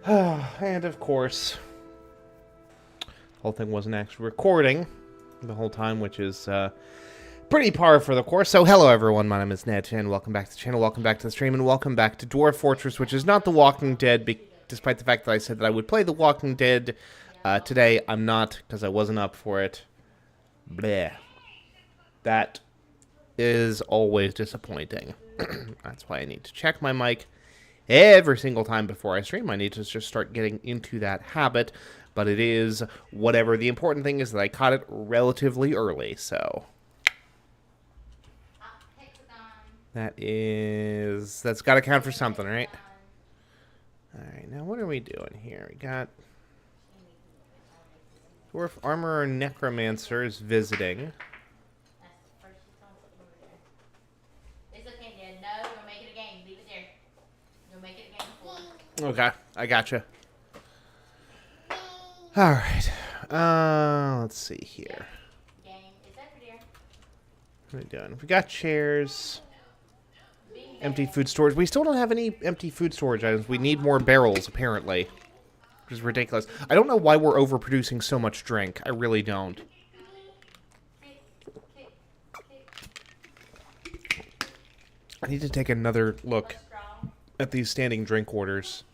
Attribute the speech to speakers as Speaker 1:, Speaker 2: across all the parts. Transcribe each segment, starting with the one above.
Speaker 1: And of course, the whole thing wasn't actually recording the whole time, which is pretty par for the course. So hello everyone, my name is Ned, and welcome back to the channel, welcome back to the stream, and welcome back to Dwarf Fortress, which is not The Walking Dead, despite the fact that I said that I would play The Walking Dead. Today, I'm not, because I wasn't up for it. Bleh. That is always disappointing. That's why I need to check my mic every single time before I stream. I need to just start getting into that habit, but it is whatever. The important thing is that I caught it relatively early, so that's got to count for something, right? Alright, now what are we doing here? We got Dwarf Armorer Necromancer is visiting. Okay, I gotcha. Alright. Let's see here. What are we doing? We got chairs. Empty food storage. We still don't have any empty food storage items. We need more barrels, apparently. Which is ridiculous. I don't know why we're overproducing so much drink. I really don't. I need to take another look at these standing drink orders.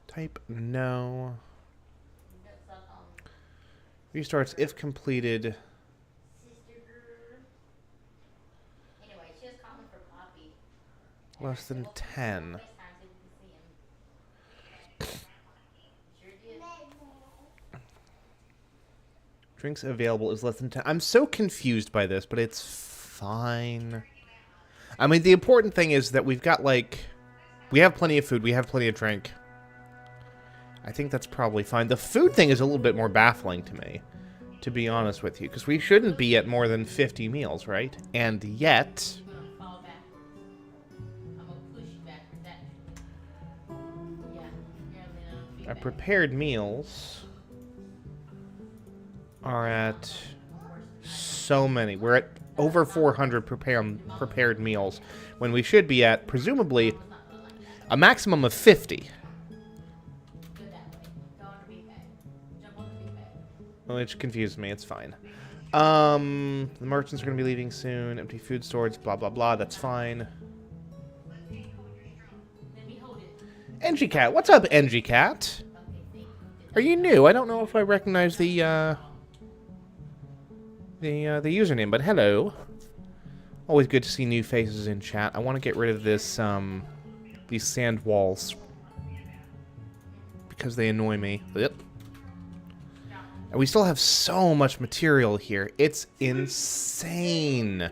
Speaker 1: Type no. Restarts if completed. Less than 10. Drinks available is less than 10. I'm so confused by this, but it's fine. I mean, the important thing is that we've got, like... We have plenty of food. We have plenty of drink. I think that's probably fine. The food thing is a little bit more baffling to me, to be honest with you. Because we shouldn't be at more than 50 meals, right? And yet... Our prepared meals are at so many. We're at over 400 prepared meals when we should be at, presumably, a maximum of 50. Which confused me. It's fine. The merchants are going to be leaving soon. Empty food storage, blah, blah, blah. That's fine. NGCat. What's up, NGCat? Are you new? I don't know if I recognize the username, but hello. Always good to see new faces in chat. I want to get rid of this, these sand walls. Because they annoy me. Yep. And we still have so much material here. It's insane.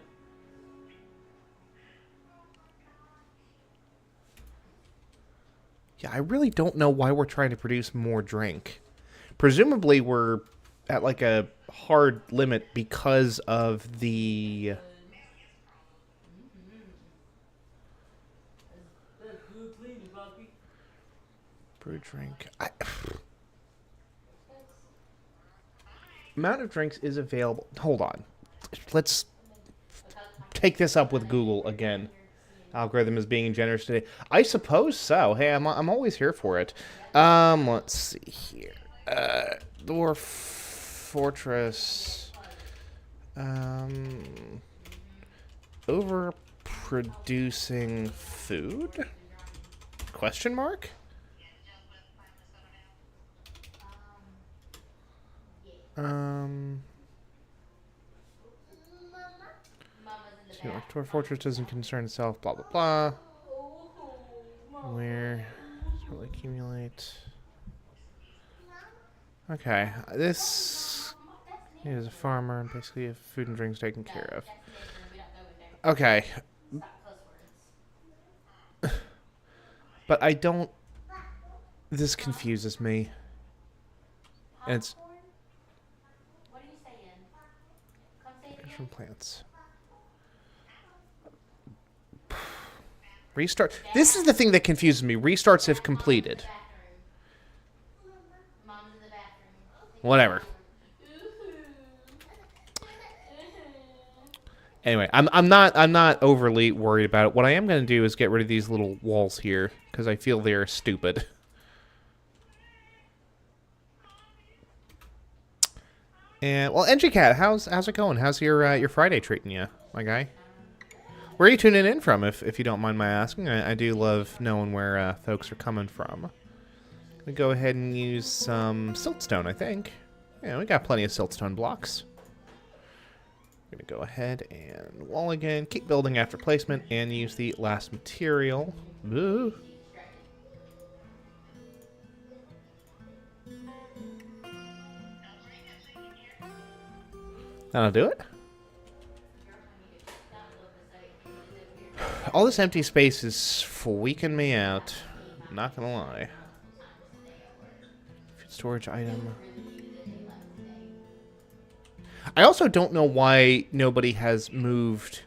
Speaker 1: Yeah, I really don't know why we're trying to produce more drink. Presumably we're at like a hard limit because of the... Brew drink. Amount of drinks is available. Hold on. Let's take this up with Google again. Algorithm is being generous today. I suppose so. Hey, I'm always here for it. Let's see here. Dwarf Fortress. Overproducing food? Question mark? Dwarf Fortress doesn't concern itself, blah, blah, blah. Where? Really accumulate. Okay, this is a farmer, and basically have food and drinks taken care of. Okay. But I don't... This confuses me. And it's... From plants. Restart. This is the thing that confuses me. Restarts if completed. Whatever. Anyway, I'm not overly worried about it. What I am going to do is get rid of these little walls here because I feel they're stupid. And well, NGCat, how's it going? How's your Friday treating you, my guy? Where are you tuning in from, if you don't mind my asking? I do love knowing where folks are coming from. We go ahead and use some siltstone, I think. Yeah, we got plenty of siltstone blocks. We're gonna go ahead and wall again, keep building after placement, and use the last material. Ooh. That'll do it. All this empty space is freaking me out. I'm not gonna lie. Storage item. I also don't know why nobody has moved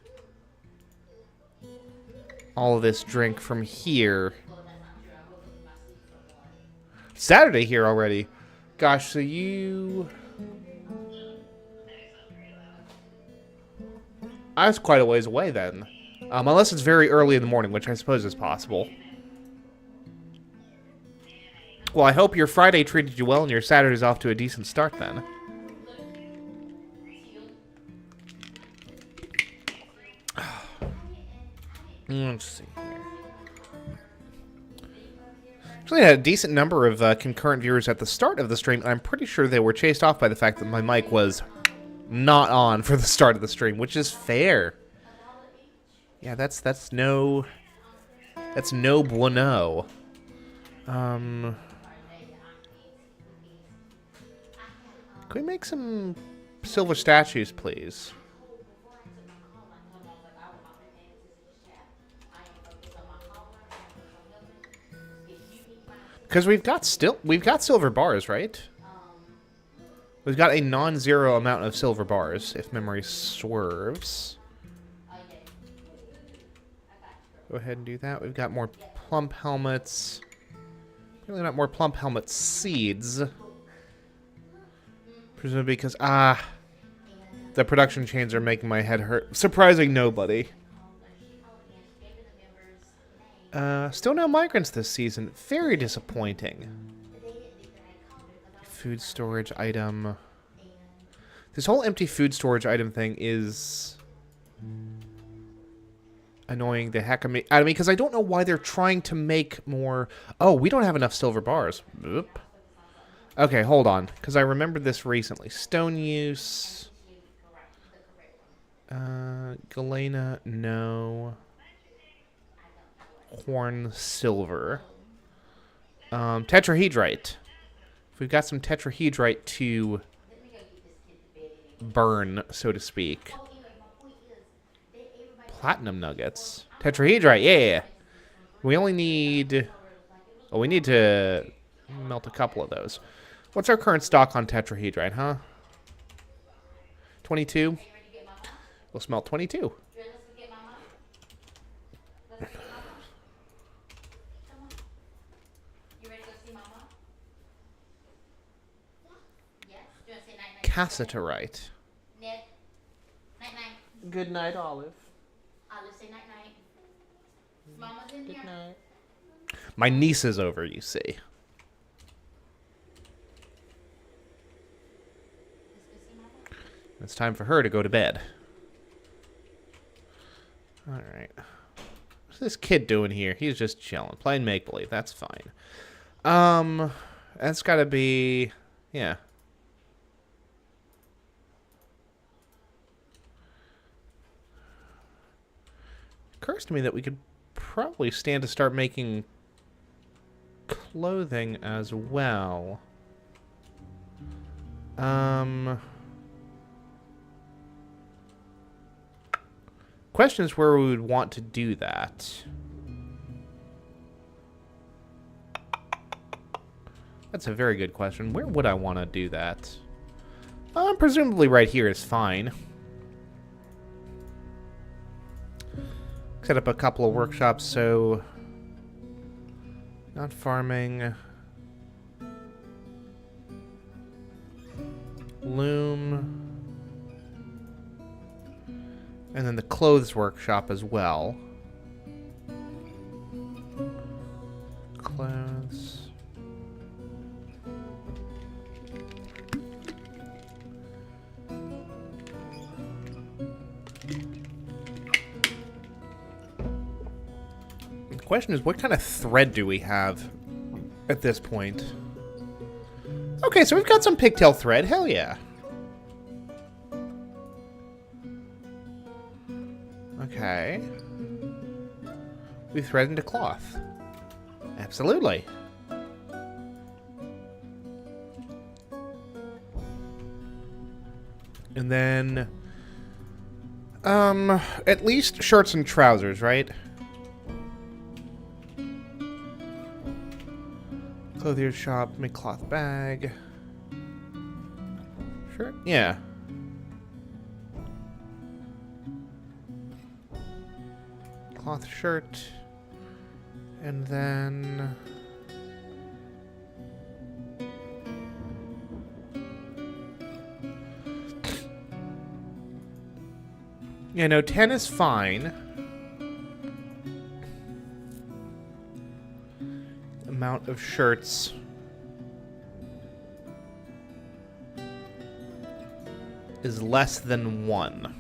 Speaker 1: all of this drink from here. Saturday here already. Gosh, so you... I was quite a ways away then. Unless it's very early in the morning, which I suppose is possible. Well, I hope your Friday treated you well and your Saturday's off to a decent start then. Let's see here. Actually, I had a decent number of concurrent viewers at the start of the stream, and I'm pretty sure they were chased off by the fact that my mic was not on for the start of the stream, which is fair. Yeah, that's no bueno. Can we make some silver statues, please? Because we've got silver bars, right? We've got a non-zero amount of silver bars, if memory serves. Go ahead and do that. We've got more plump helmets. Really not more plump helmet seeds. Presumably because, the production chains are making my head hurt. Surprising nobody. Still no migrants this season. Very disappointing. Food storage item. This whole empty food storage item thing is annoying the heck out of me because I don't know why they're trying to make more. Oh, we don't have enough silver bars. Oop. Okay, hold on, because I remembered this recently. Stone use. Galena, no. Horn, silver. Tetrahedrite. If we've got some tetrahedrite to burn, so to speak. Platinum nuggets. Tetrahedrite, yeah. We only need... Oh, we need to melt a couple of those. What's our current stock on tetrahedrite, huh? 22? We'll smelt 22. Cassiterite. Good night, Olive.
Speaker 2: Olive, say night night. Mama's in here.
Speaker 1: Good night. My niece is over, you see. It's time for her to go to bed. Alright. What's this kid doing here? He's just chilling. Playing make-believe. That's fine. That's gotta be... Yeah. Occurs to me that we could probably stand to start making clothing as well. Question is where we would want to do that. That's a very good question. Where would I want to do that? Presumably right here is fine. Set up a couple of workshops, so... Not farming. Loom. And then the clothes workshop as well. Clothes. The question is, what kind of thread do we have at this point? Okay, so we've got some pigtail thread. Hell yeah. Okay. We thread into cloth. Absolutely. And then, at least shirts and trousers, right? Clothier shop, make cloth bag. Shirt? Yeah. Cloth shirt. And then... yeah, no, 10 is fine. Amount of shirts. Is less than 1.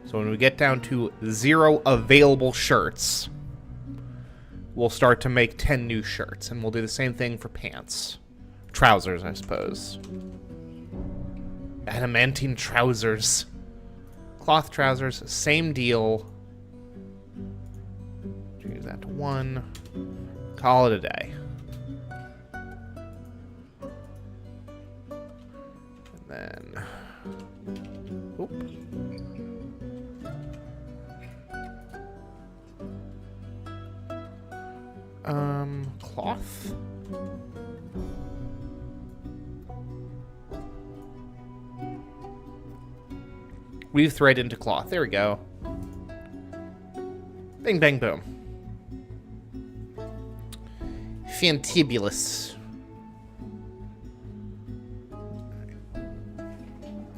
Speaker 1: So when we get down to 0 available shirts, we'll start to make 10 new shirts. And we'll do the same thing for pants. Trousers, I suppose. Adamantine trousers. Cloth trousers, same deal. Change that to 1. Call it a day. And then... oop. Cloth? Weave thread into cloth. There we go. Bing, bang, boom. Fantibulous.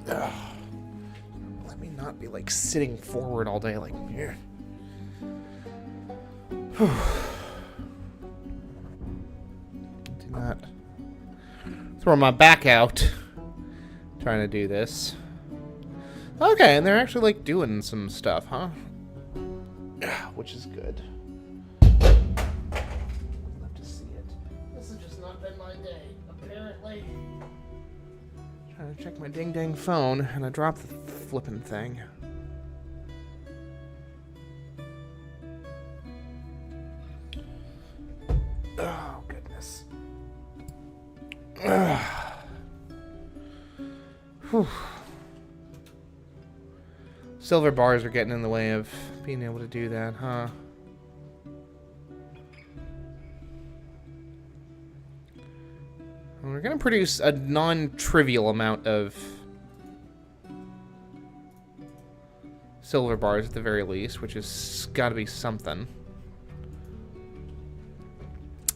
Speaker 1: Ugh. Let me not be, like, sitting forward all day, like, here. Do not throw my back out trying to do this. Okay, and they're actually, like, doing some stuff, huh? Which is good. I'd love to see it. This has just not been my day, apparently. Trying to check my ding-dang phone, and I dropped the flippin' thing. Oh, goodness. Whew. Silver bars are getting in the way of being able to do that, huh? We're going to produce a non-trivial amount of silver bars at the very least, which has got to be something.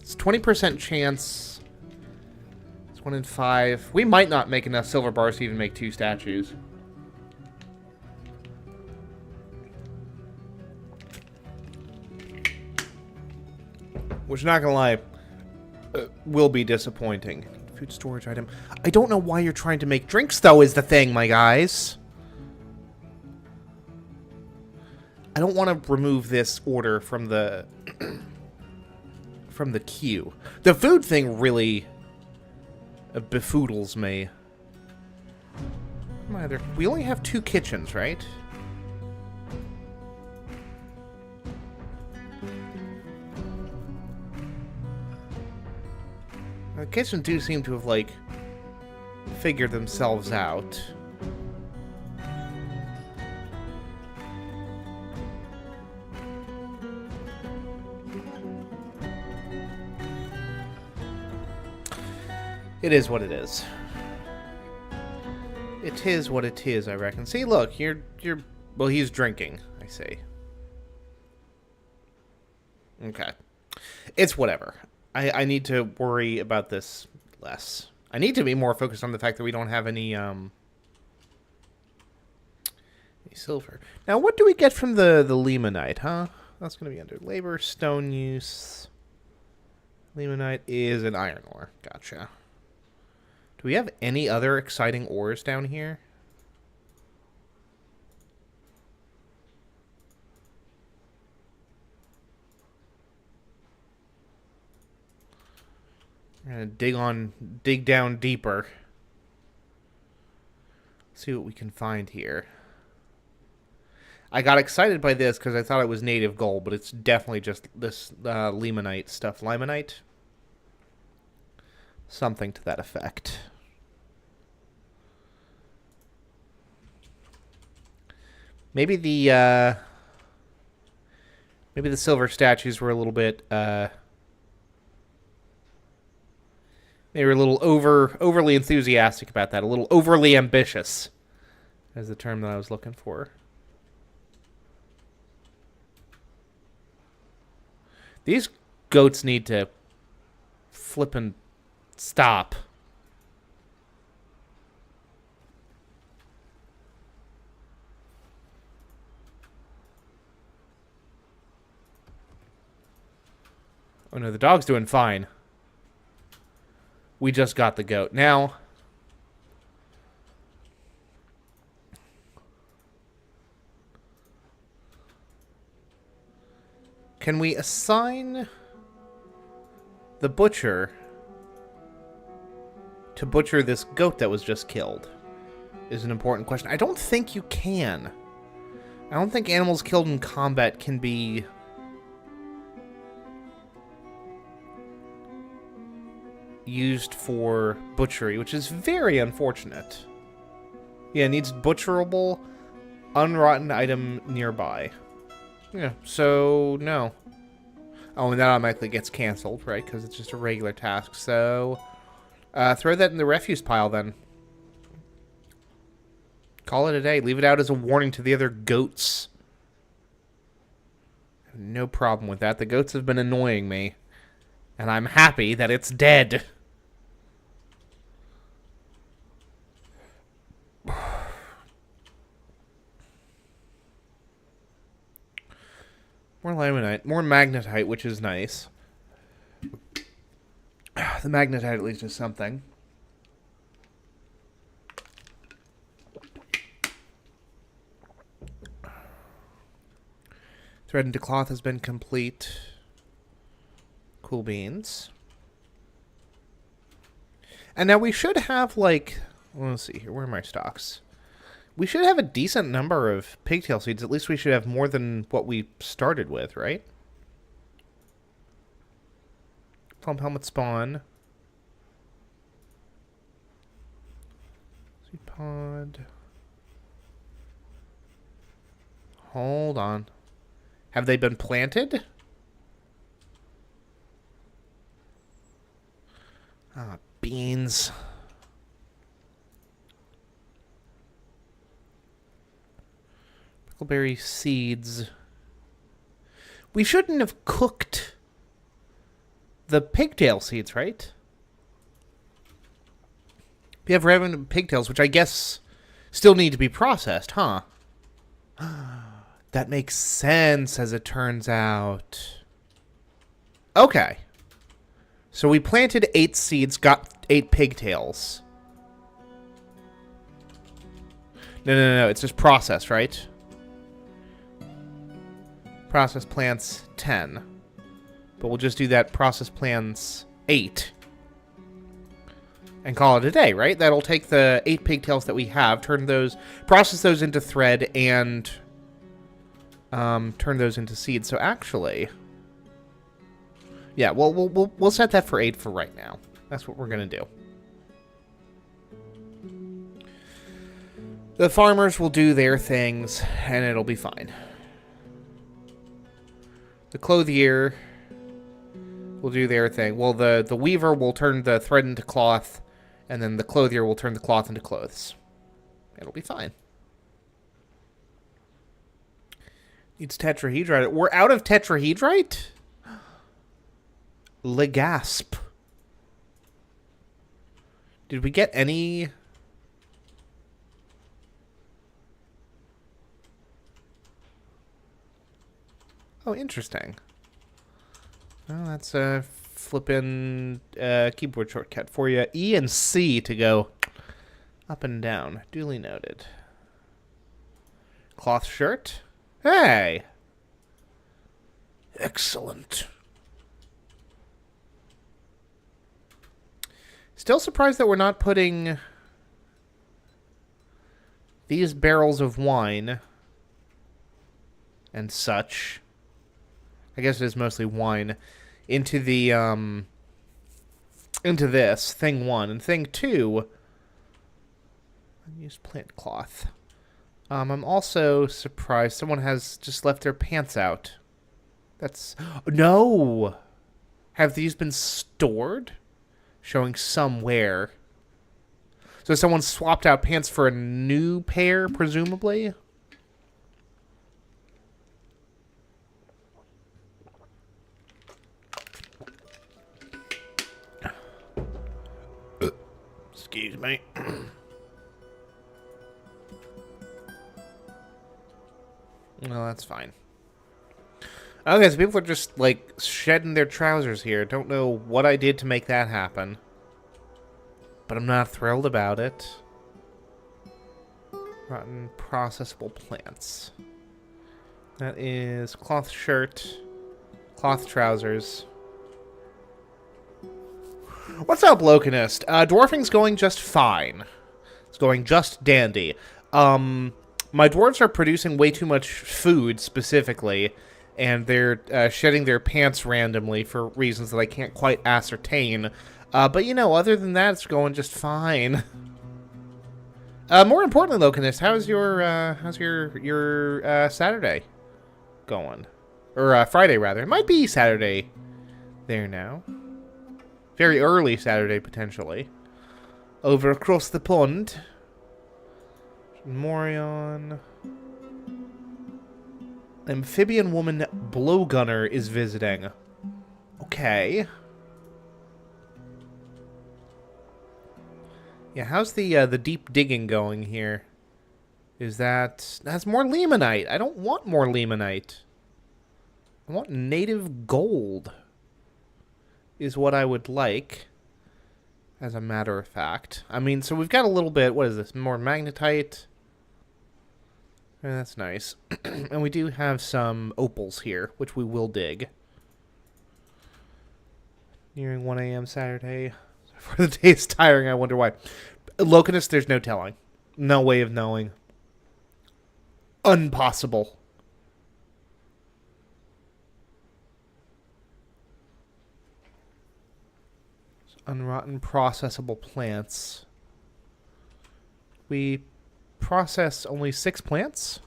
Speaker 1: It's 20% chance. It's 1 in 5. We might not make enough silver bars to even make 2 statues. Which, not gonna lie, will be disappointing. Food storage item. I don't know why you're trying to make drinks, though, is the thing, my guys. I don't want to remove this order from the from the queue. The food thing really befoodles me. We only have 2 kitchens, right? The kitchens do seem to have, like, figured themselves out. It is what it is. It is what it is, I reckon. See, look, you're... Well, he's drinking, I see. Okay. It's whatever. I need to worry about this less. I need to be more focused on the fact that we don't have any Silver. Now, what do we get from the limonite, huh? That's going to be under labor, stone use. Limonite is an iron ore. Gotcha. Do we have any other exciting ores down here? We're gonna dig down deeper. See what we can find here. I got excited by this because I thought it was native gold, but it's definitely just this limonite stuff. Limonite? Something to that effect. Maybe the silver statues were a little bit they were a little overly enthusiastic about that, a little overly ambitious, is the term that I was looking for. These goats need to flippin' stop. Oh no, the dog's doing fine. We just got the goat. Now, can we assign the butcher to butcher this goat that was just killed? Is an important question. I don't think you can. I don't think animals killed in combat can be used for butchery, which is very unfortunate. Yeah, it needs butcherable, unrotten item nearby. Yeah, so no. Oh, and that automatically gets canceled, right? Because it's just a regular task. So, throw that in the refuse pile then. Call it a day. Leave it out as a warning to the other goats. No problem with that. The goats have been annoying me. And I'm happy that it's dead. More limonite, more magnetite, which is nice. The magnetite at least is something. Thread into cloth has been complete. Cool beans. And now we should have, like, let's see here. Where are my stocks? We should have a decent number of pigtail seeds. At least we should have more than what we started with, right? Plum helmet spawn. Seed pod. Hold on. Have they been planted? Ah, beans. Pickleberry seeds. We shouldn't have cooked the pigtail seeds, right? We have revenue pigtails, which I guess still need to be processed, huh? That makes sense, as it turns out. Okay. So we planted 8 seeds, got 8 pigtails. No. It's just processed, right? Process plants 10. But we'll just do that process plants 8. And call it a day, right? That'll take the 8 pigtails that we have, process those into thread, and turn those into seeds. So actually, yeah, we'll set that for 8 for right now. That's what we're gonna do. The farmers will do their things, and it'll be fine. The clothier will do their thing. Well, the weaver will turn the thread into cloth, and then the clothier will turn the cloth into clothes. It'll be fine. Needs tetrahedrite. We're out of tetrahedrite? Legasp. Did we get any... Oh, interesting. Well, that's a flippin' keyboard shortcut for you. E and C to go up and down. Duly noted. Cloth shirt? Hey! Excellent. Still surprised that we're not putting these barrels of wine and such, I guess it is mostly wine, into the, into this, thing 1. And thing 2, unused plant cloth. I'm also surprised someone has just left their pants out. That's... No! Have these been stored? Showing somewhere. So someone swapped out pants for a new pair, presumably? Excuse me. Well, that's fine. Okay, so people are just, like, shedding their trousers here. Don't know what I did to make that happen. But I'm not thrilled about it. Rotten processable plants. That is cloth shirt, cloth trousers. What's up, Locanist? Dwarfing's going just fine. It's going just dandy. My dwarves are producing way too much food, specifically, and they're shedding their pants randomly for reasons that I can't quite ascertain. But, you know, other than that, it's going just fine. More importantly, Locanist, how's your Saturday going? Or, Friday, rather. It might be Saturday there now. Very early Saturday, potentially. Over across the pond. Morion. Amphibian woman blowgunner is visiting. Okay. Yeah, how's the deep digging going here? Is that's more limonite. I don't want more limonite. I want native gold. Is what I would like, as a matter of fact. I mean, so we've got a little bit, what is this, more magnetite? That's nice. And we do have some opals here, which we will dig. Nearing 1 a.m. Saturday. For the day is tiring, I wonder why. Locanist, there's no telling. No way of knowing. Impossible. Unrotten processable plants. We process only 6 plants?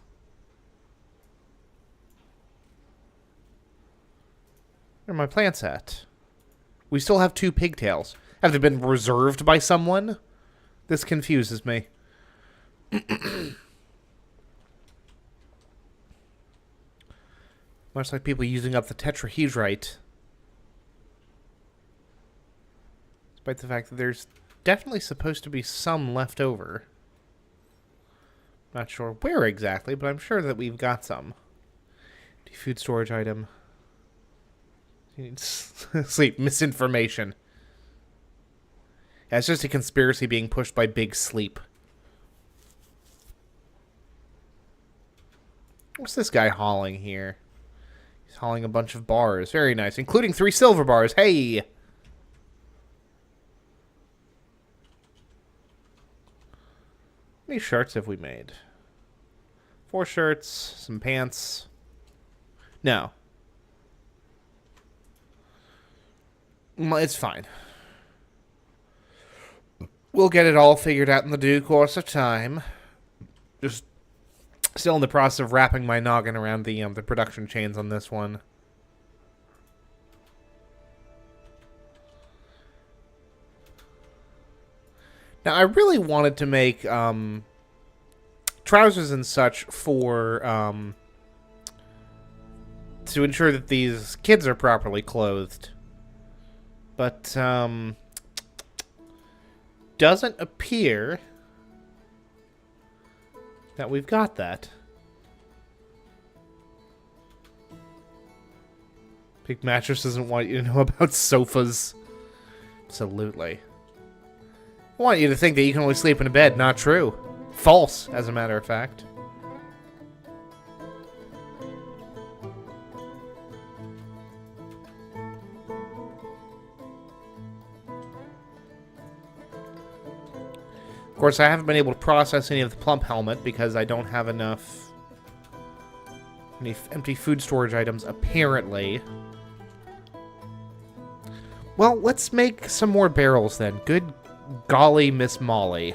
Speaker 1: Where are my plants at? We still have 2 pigtails. Have they been reserved by someone? This confuses me. Much like people using up the tetrahedrite. Despite the fact that there's definitely supposed to be some left over. Not sure where exactly, but I'm sure that we've got some. Food storage item. Sleep. Misinformation. Yeah, it's just a conspiracy being pushed by Big Sleep. What's this guy hauling here? He's hauling a bunch of bars. Very nice. Including 3 silver bars. Hey! How many shirts have we made? 4 shirts, some pants. No. It's fine. We'll get it all figured out in the due course of time. Just still in the process of wrapping my noggin around the production chains on this one. Now, I really wanted to make trousers and such for to ensure that these kids are properly clothed. But doesn't appear that we've got that. Big Mattress doesn't want you to know about sofas. Absolutely. I want you to think that you can only sleep in a bed. Not true. False, as a matter of fact. Of course, I haven't been able to process any of the plump helmet because I don't have enough any empty food storage items, apparently. Well, let's make some more barrels then. Good golly, Miss Molly.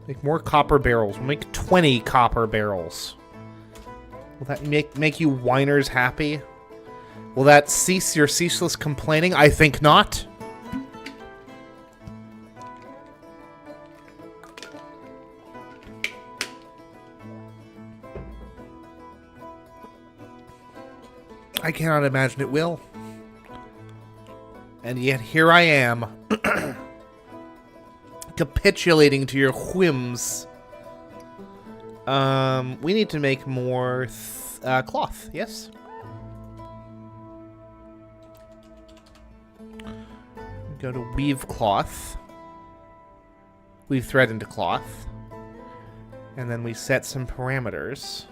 Speaker 1: Make more copper barrels. We'll make 20 copper barrels. Will that make you whiners happy? Will that cease your ceaseless complaining? I think not. I cannot imagine it will. And yet here I am. Capitulating to your whims. We need to make more cloth, yes? Go to weave cloth. Weave thread into cloth. And then we set some parameters.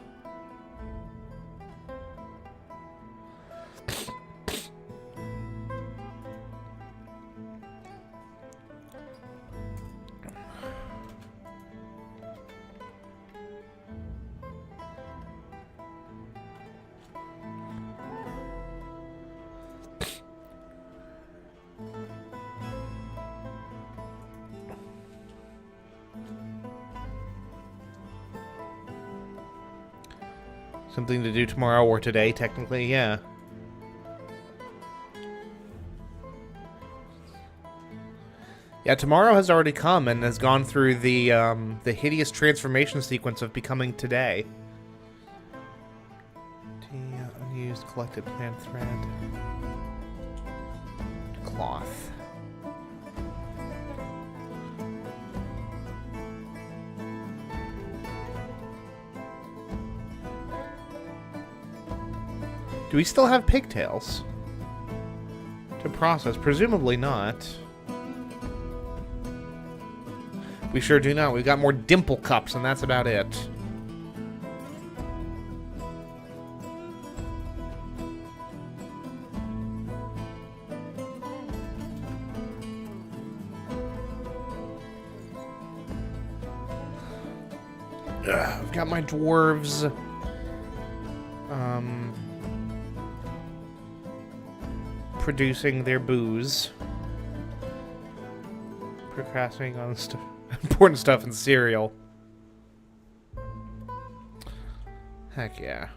Speaker 1: Something to do tomorrow or today, technically, yeah. Yeah, tomorrow has already come and has gone through the hideous transformation sequence of becoming today. Unused collected plant thread. Cloth. Do we still have pigtails to process? Presumably not. We sure do not. We've got more dimple cups, and that's about it. I've got my dwarves. Producing their booze. Procrastinating on important stuff in cereal. Heck yeah.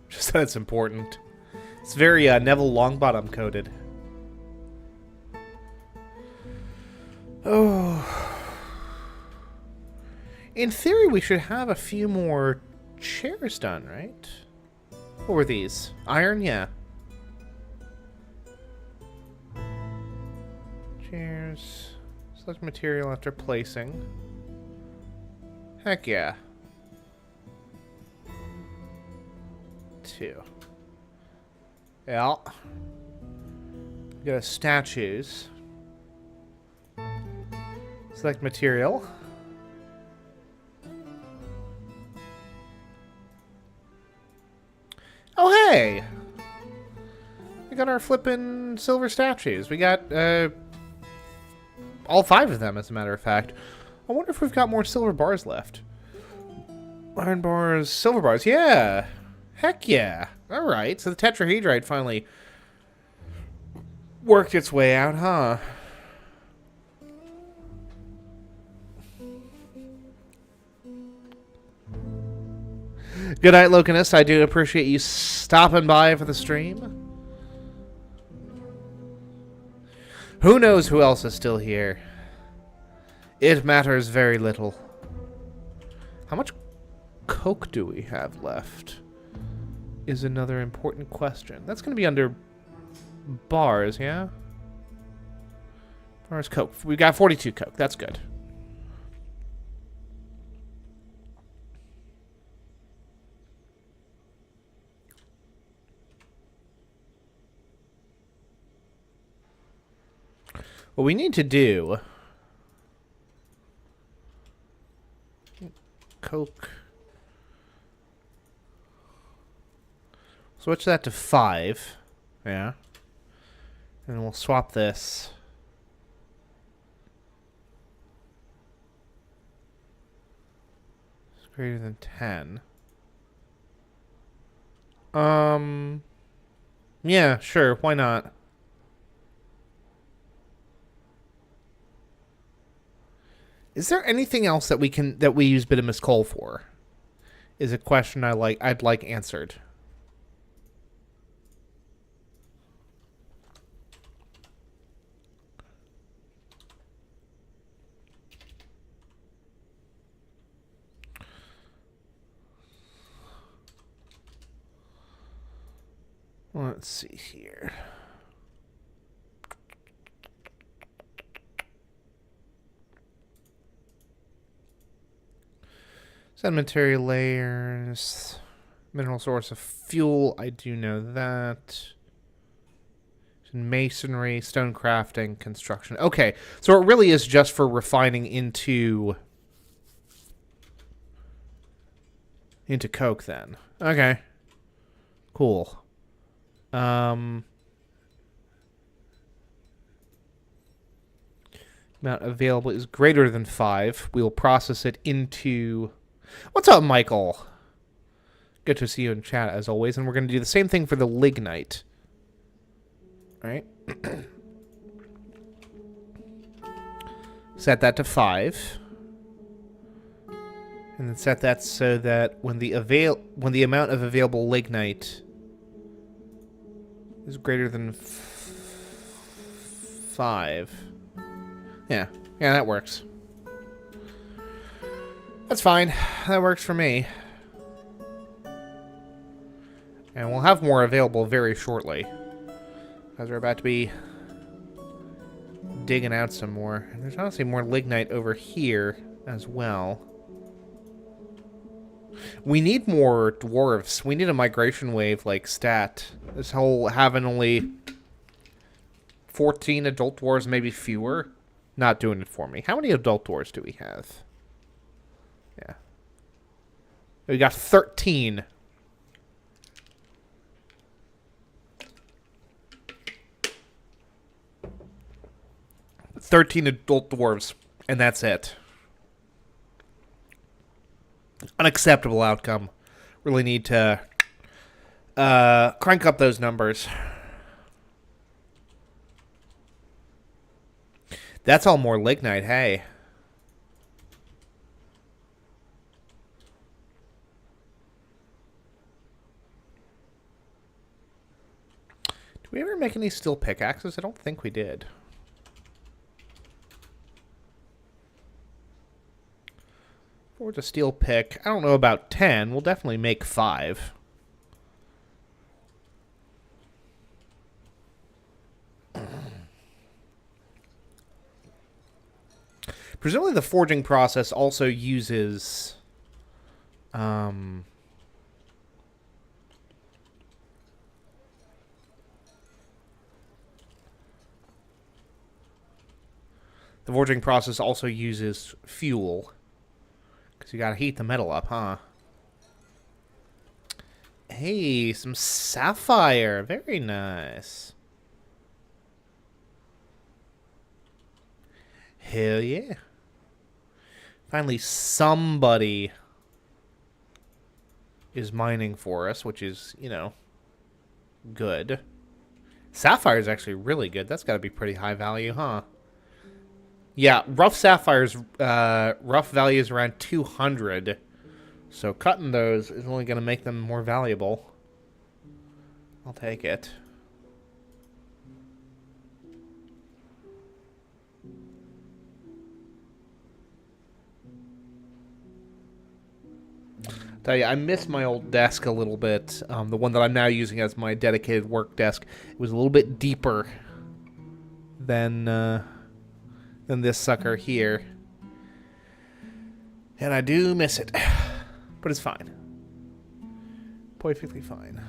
Speaker 1: Just that it's important. It's very Neville Longbottom coded. Oh. In theory, we should have a few more chairs done, right? What were these? Iron? Yeah. Chairs. Select material after placing. Heck yeah. 2. Yeah. We got statues. Select material. Oh, hey! We got our flippin' silver statues. We got, all 5 of them, as a matter of fact. I wonder if we've got more silver bars left. Iron bars, silver bars, yeah! Heck yeah! Alright, so the tetrahedrite finally worked its way out, huh? Good night, Locanus. I do appreciate you stopping by for the stream. Who knows who else is still here? It matters very little. How much coke do we have left? is another important question. That's going to be under bars, yeah? Bars, coke. We got 42 coke. That's good. What we need to do... Coke... Switch that to 5. Yeah. And we'll swap this. It's greater than 10. Yeah, sure, why not? Is there anything else that we use bituminous coal for? Is a question I'd like answered. Let's see here. Sedimentary layers. Mineral source of fuel. I do know that. Masonry, stone crafting, construction. Okay, so it really is just for refining into coke then. Okay. Cool. Amount available is greater than 5. We will process it into... What's up, Michael? Good to see you in chat, as always. And we're going to do the same thing for the lignite. All right. Set that to 5. And then set that so that when the amount of available lignite is greater than 5. Yeah, that works. That's fine. That works for me. And we'll have more available very shortly, because we're about to be digging out some more. And there's honestly more lignite over here as well. We need more dwarves. We need a migration wave like stat. This whole having only 14 adult dwarves, maybe fewer, not doing it for me. How many adult dwarves do we have? Yeah. We got 13. Adult dwarves, and that's it. Unacceptable outcome. Really need to crank up those numbers. That's all more lignite, hey. Did we ever make any steel pickaxes? I don't think we did. Forge a steel pick. I don't know about 10. We'll definitely make 5. Presumably the forging process also uses... The forging process also uses fuel. Because you gotta heat the metal up, huh? Hey, some sapphire. Very nice. Hell yeah. Finally, somebody is mining for us, which is, you know, good. Sapphire is actually really good. That's gotta be pretty high value, huh? Yeah, rough sapphires, rough value is around 200. So cutting those is only going to make them more valuable. I'll take it. Tell you, I miss my old desk a little bit. The one that I'm now using as my dedicated work desk. It was a little bit deeper than this sucker here. And I do miss it. But it's fine. Perfectly fine.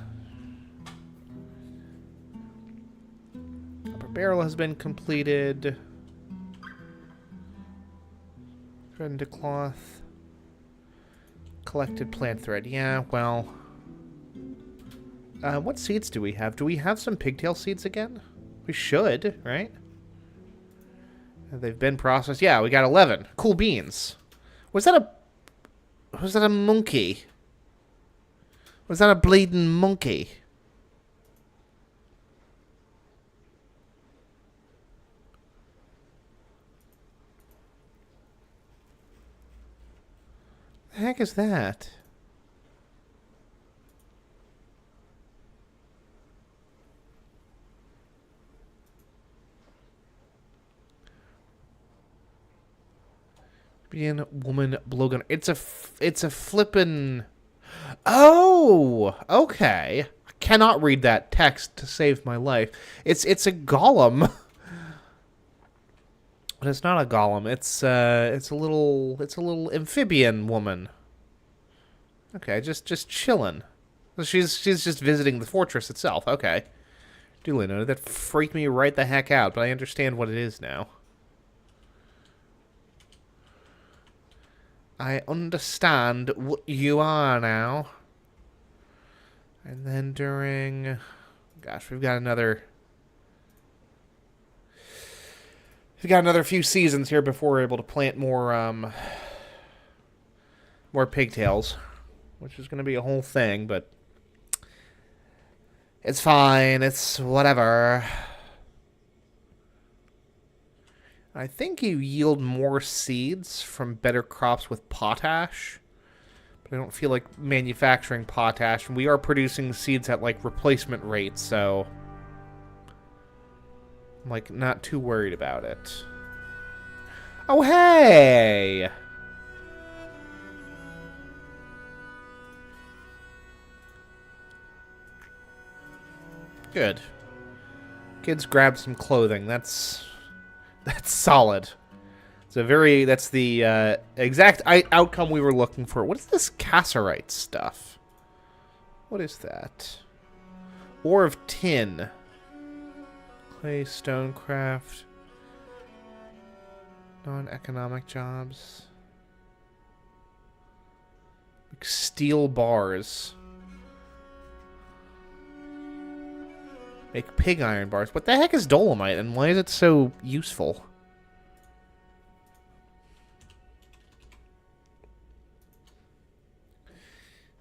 Speaker 1: Upper barrel has been completed. Thread into cloth. Collected plant thread. Yeah, well. What seeds do we have? Do we have some pigtail seeds again? We should, right? They've been processed. Yeah, we got 11. Cool beans. Was that a monkey? Was that a bleeding monkey? The heck is that? Being woman blowgun. It's a flippin'. Oh, okay. I cannot read that text to save my life. It's a golem. But it's not a golem. It's a little amphibian woman. Okay, just chilling. She's just visiting the fortress itself. Okay. Duly noted. That freaked me right the heck out, but I understand what it is now. I understand what you are now. And then during... Gosh, we've got another few seasons here before we're able to plant more pigtails. Which is going to be a whole thing, but... It's fine. It's whatever. I think you yield more seeds from better crops with potash. But I don't feel like manufacturing potash. And we are producing seeds at, like, replacement rates, so... I'm, like, not too worried about it. Oh, hey! Good. Kids grab some clothing. That's solid. That's the exact outcome we were looking for. What is this cassiterite stuff? What is that? Ore of tin. Clay, stonecraft. Non-economic jobs. Like steel bars. Make pig iron bars. What the heck is dolomite, and why is it so useful?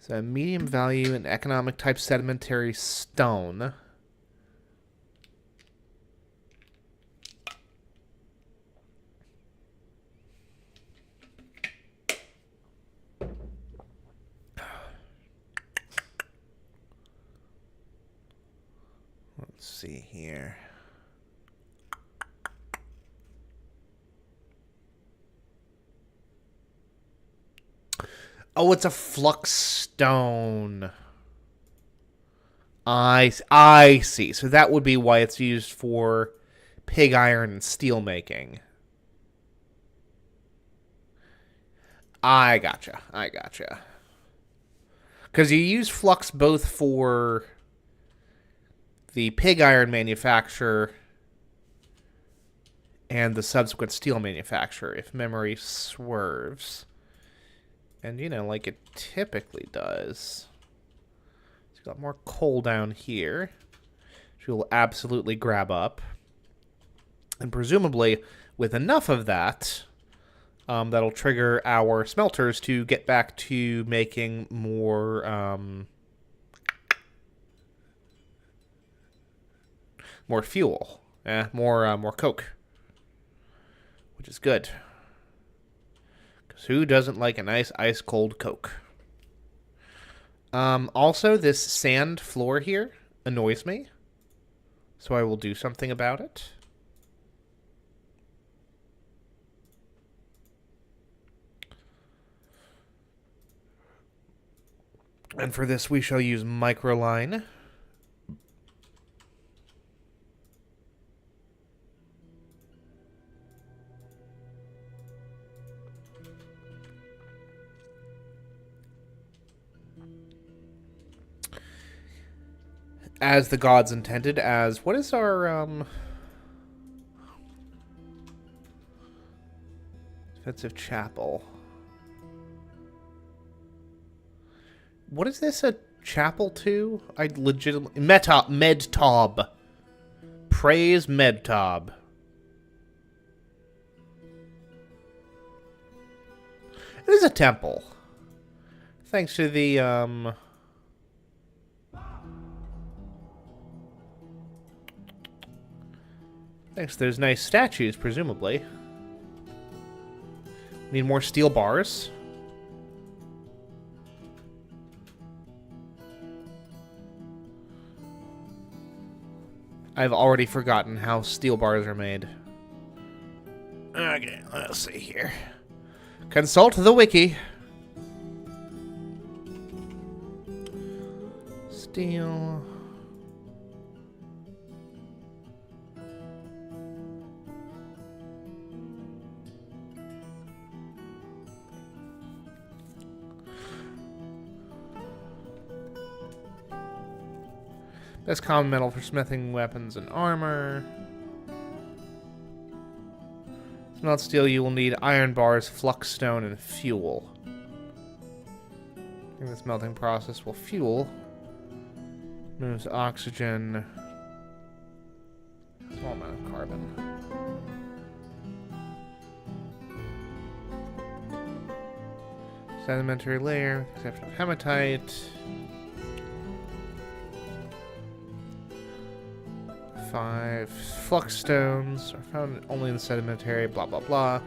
Speaker 1: So, medium value and economic type sedimentary stone. Let's see here. Oh, it's a flux stone. I see. So that would be why it's used for pig iron and steel making. I gotcha. Because you use flux both for the pig iron manufacture and the subsequent steel manufacture, if memory swerves. And, you know, like it typically does. It's got more coal down here, which we'll absolutely grab up. And presumably, with enough of that, that'll trigger our smelters to get back to making more, more fuel. More coke. Which is good. Who doesn't like a nice ice-cold Coke? Also, this sand floor here annoys me. So I will do something about it. And for this, we shall use microline. As the gods intended, as... What is our, defensive chapel? What is this a chapel to? I legitimately... Medtob. Praise Medtob. It is a temple. Thanks to the, thanks to those nice statues, presumably. Need more steel bars. I've already forgotten how steel bars are made. Okay, let's see here. Consult the wiki. Steel. Best common metal for smithing weapons and armor. To melt steel, you will need iron bars, flux stone, and fuel. I think this melting process will fuel. Moves oxygen. Small amount of carbon. Sedimentary layer, except for hematite. 5 flux stones are found only in the sedimentary, blah blah blah.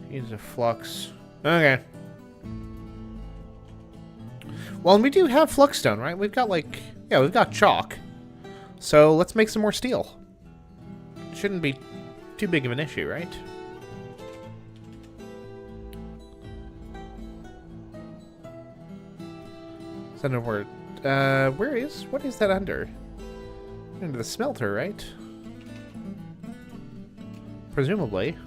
Speaker 1: Use a flux. Okay. Well, we do have flux stone, right? We've got like, yeah, we've got chalk. So let's make some more steel. Shouldn't be too big of an issue, right? Send over. What is that under? Under the smelter, right? Presumably.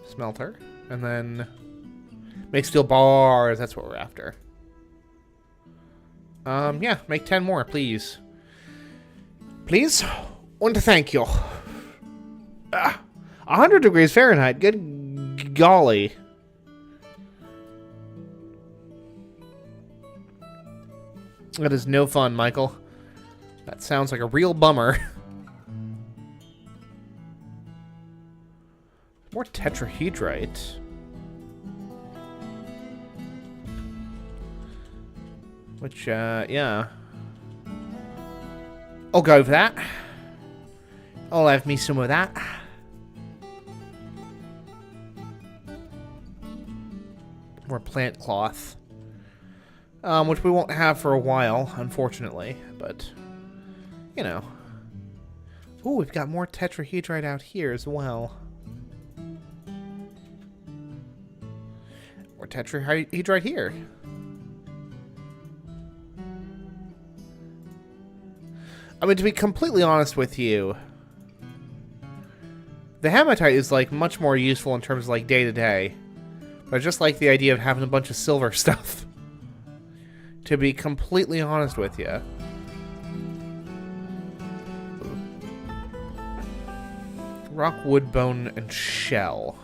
Speaker 1: Smelter. And then make steel bars. That's what we're after. Yeah, make 10 more, please. Please? And thank you. 100 degrees Fahrenheit. Good golly. That is no fun, Michael. That sounds like a real bummer. More tetrahedrite. Which, yeah. I'll go for that. I'll have me some of that. More plant cloth. Which we won't have for a while, unfortunately. But, you know. Ooh, we've got more tetrahedrite out here as well. More tetrahedrite here. I mean, to be completely honest with you, the hematite is, like, much more useful in terms of, like, day-to-day. But I just like the idea of having a bunch of silver stuff. To be completely honest with you. Rock, wood, bone, and shell.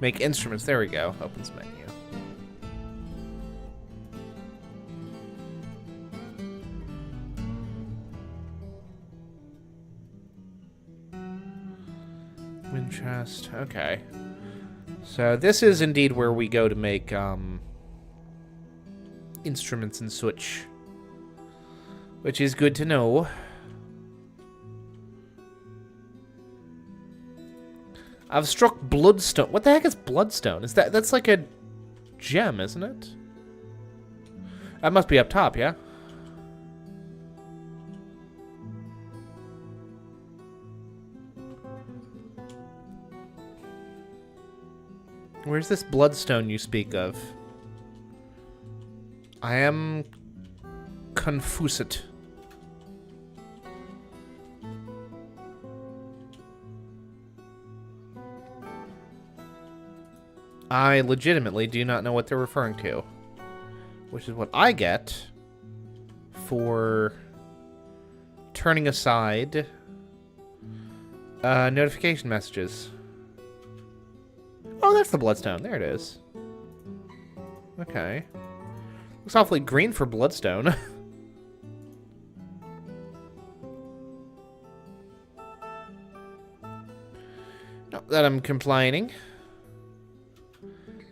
Speaker 1: Make instruments. There we go. Opens menu. Wind chest. Okay. So this is indeed where we go to make instruments and such, which is good to know. I've struck bloodstone. What the heck is bloodstone? That's like a gem, isn't it? That must be up top, yeah? Where's this bloodstone you speak of? I am confused. I legitimately do not know what they're referring to. Which is what I get for turning aside notification messages. Oh, that's the bloodstone. There it is. Okay. Looks awfully green for bloodstone. Not that I'm complaining.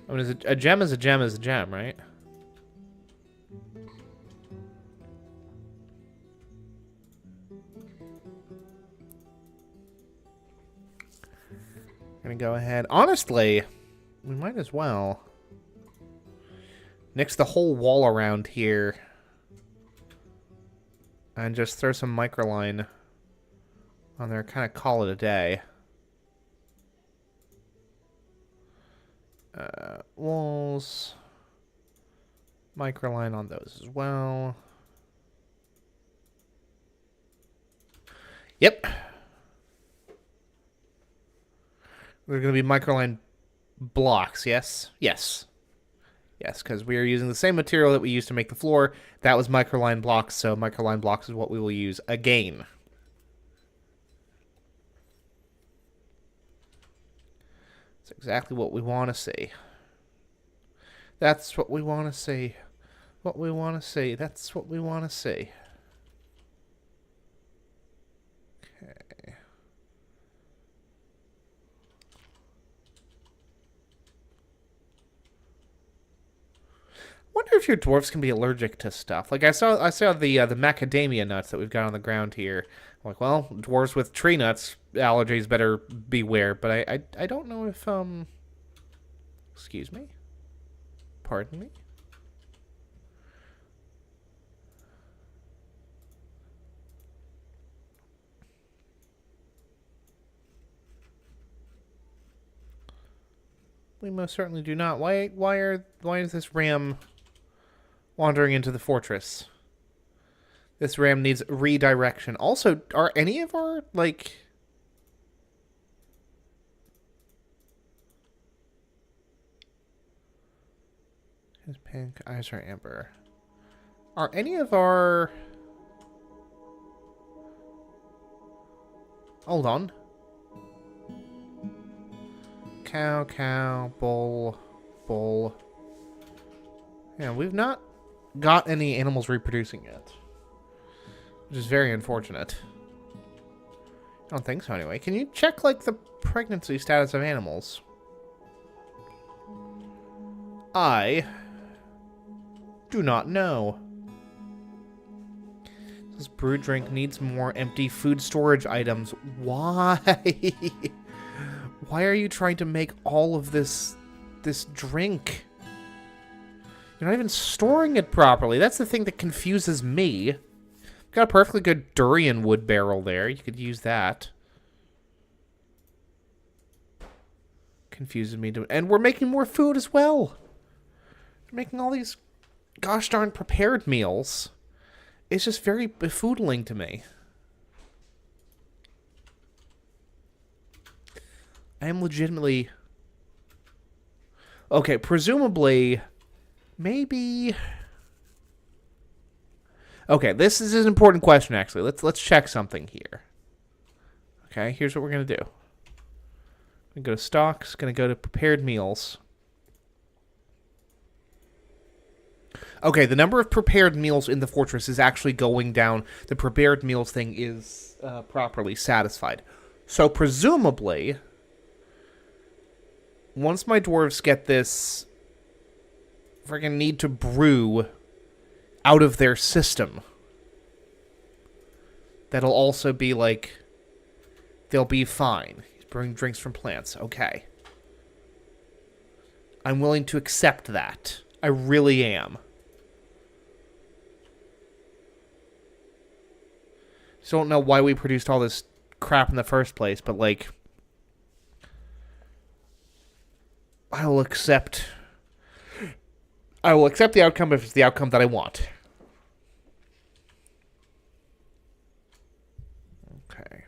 Speaker 1: I mean, a gem is a gem is a gem, right? Gonna go ahead. Honestly, we might as well nix the whole wall around here and just throw some microline on there. Kind of call it a day. Walls. Microline on those as well. Yep. They're going to be microline blocks, yes? Yes. Yes, because we are using the same material that we used to make the floor. That was microline blocks, so microline blocks is what we will use again. That's exactly what we want to see. That's what we want to see. What we want to see. That's what we want to see. Okay. Wonder if your dwarves can be allergic to stuff. Like I saw the macadamia nuts that we've got on the ground here. I'm like, well, dwarves with tree nuts allergies better beware. But I don't know if excuse me, pardon me. We most certainly do not. Why is this ram wandering into the fortress? This ram needs redirection. Also, are any of our, like... His pink, eyes are amber. Are any of our... Hold on. Cow, bull. Yeah, we've not got any animals reproducing yet. Which is very unfortunate. I don't think so anyway. Can you check, like, the pregnancy status of animals? I do not know. This brew drink needs more empty food storage items. Why? Why are you trying to make all of this drink? You're not even storing it properly. That's the thing that confuses me. Got a perfectly good durian wood barrel there. You could use that. Confuses me. And we're making more food as well. We're making all these gosh darn prepared meals. It's just very befuddling to me. I am legitimately... Okay, presumably... Maybe... Okay, this is an important question, actually. Let's check something here. Okay, here's what we're going to do. I'm going to go to stocks, going to go to prepared meals. Okay, the number of prepared meals in the fortress is actually going down. The prepared meals thing is properly satisfied. So presumably... once my dwarves get this freaking need to brew out of their system, that'll also be like, they'll be fine. He's brewing drinks from plants. Okay. I'm willing to accept that. I really am. Just don't know why we produced all this crap in the first place, but like, I will accept the outcome if it's the outcome that I want. Okay.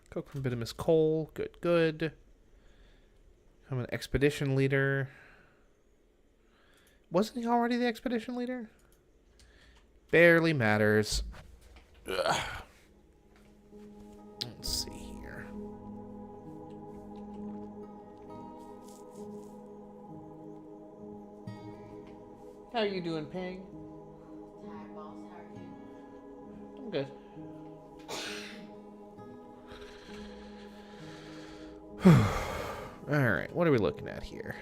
Speaker 1: Coke from bituminous coal. Good, good. I'm an expedition leader. Wasn't he already the expedition leader? Barely matters. Ugh. Let's see here. How are you doing, Ping?
Speaker 2: Tired, boss. How are you?
Speaker 1: I'm good. Alright, what are we looking at here?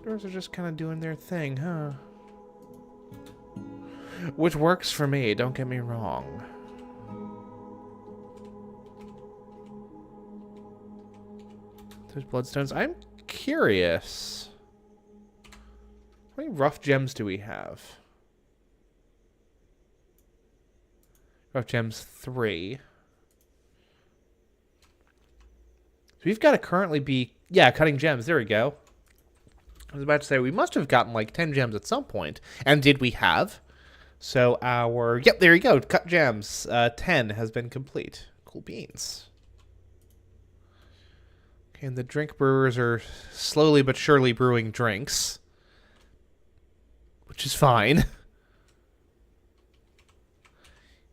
Speaker 1: Doors are just kind of doing their thing, huh? Which works for me, don't get me wrong. There's bloodstones. I'm curious. How many rough gems do we have? Rough gems 3. So we've got to currently be... Yeah, cutting gems. There we go. I was about to say, we must have gotten like 10 gems at some point. And did we have? So our... Yep, there you go. Cut gems. 10 has been complete. Cool beans. Okay, and the drink brewers are slowly but surely brewing drinks. Which is fine.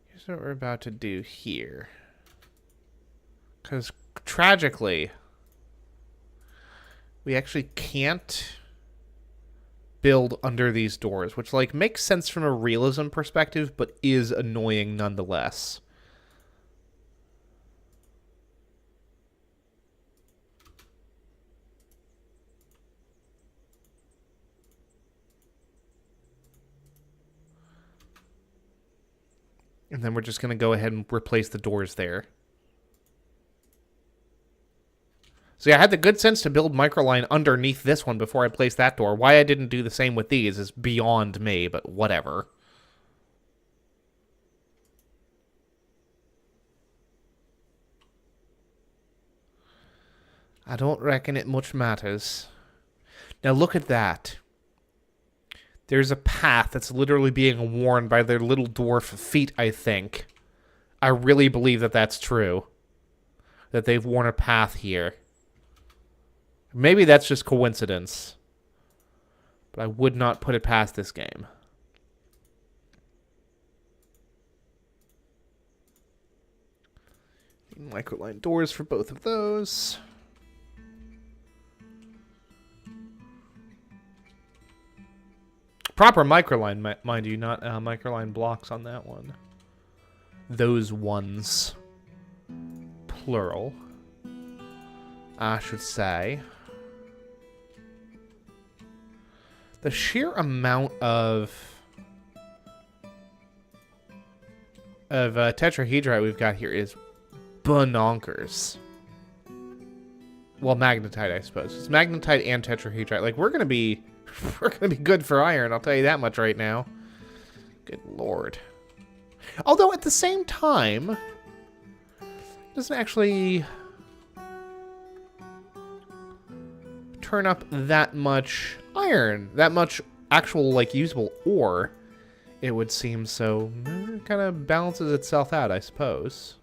Speaker 1: Here's what we're about to do here. Because, tragically, we actually can't build under these doors, which, like, makes sense from a realism perspective, but is annoying nonetheless. And then we're just going to go ahead and replace the doors there. See, I had the good sense to build microline underneath this one before I placed that door. Why I didn't do the same with these is beyond me, but whatever. I don't reckon it much matters. Now look at that. There's a path that's literally being worn by their little dwarf feet, I think. I really believe that that's true. That they've worn a path here. Maybe that's just coincidence. But I would not put it past this game. Microline doors for both of those. Proper microline, mind you, not microline blocks on that one. Those ones. Plural. I should say. The sheer amount of tetrahedrite we've got here is bonkers. Well, magnetite, I suppose. It's magnetite and tetrahedrite. Like, we're gonna be good for iron, I'll tell you that much right now. Good lord. Although at the same time, it doesn't actually turn up that much iron, that much actual, like, usable ore, it would seem. So it kind of balances itself out, I suppose.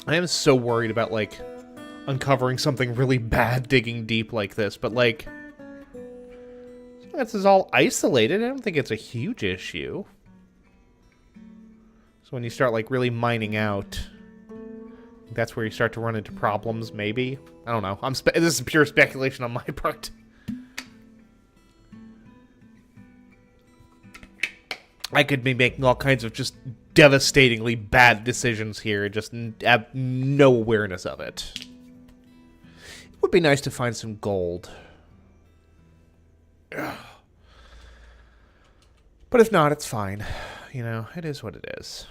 Speaker 1: I am so worried about, like, uncovering something really bad digging deep like this, but like, this is all isolated. I don't think it's a huge issue. So when you start like really mining out, that's where you start to run into problems, maybe. I don't know. This is pure speculation on my part. I could be making all kinds of just devastatingly bad decisions here, just have no awareness of it. It would be nice to find some gold. Ugh. But if not, it's fine. You know, it is what it is.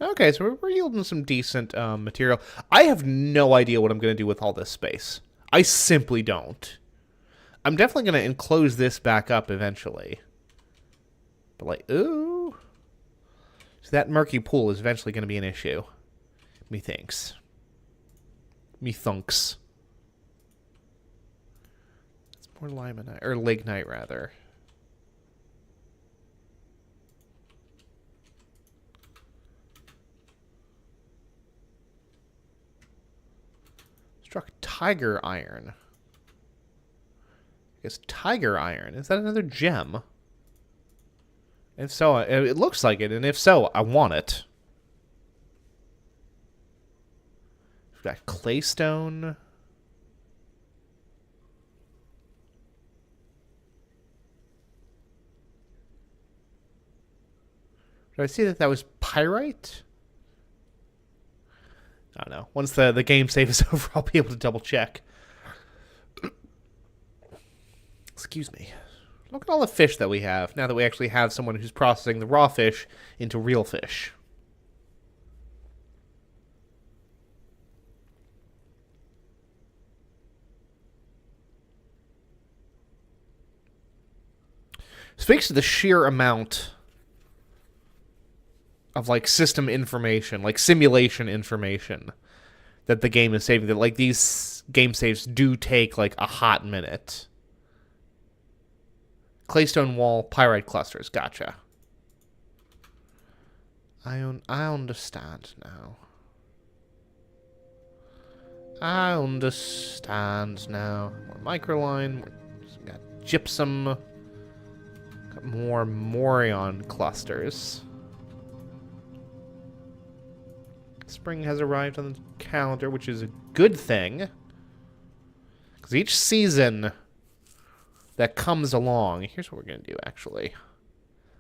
Speaker 1: Okay, so we're yielding some decent material. I have no idea what I'm going to do with all this space. I simply don't. I'm definitely going to enclose this back up eventually. But like, ooh. So that murky pool is eventually going to be an issue. Methinks. Methunks. It's more limonite, or lignite rather. Struck tiger iron. I guess tiger iron. Is that another gem? If so, it looks like it, and if so, I want it. We've got claystone. Did I see that was pyrite? I don't know. Once the game save is over, I'll be able to double check. Excuse me. Look at all the fish that we have, now that we actually have someone who's processing the raw fish into real fish. Speaks to the sheer amount of, like, system information, like, simulation information that the game is saving. That, like, these game saves do take, like, a hot minute. Claystone wall, pyrite clusters. Gotcha. I understand now. I understand now. More microline. Got gypsum. Got more Morion clusters. Spring has arrived on the calendar, which is a good thing. Because each season that comes along... Here's what we're going to do, actually.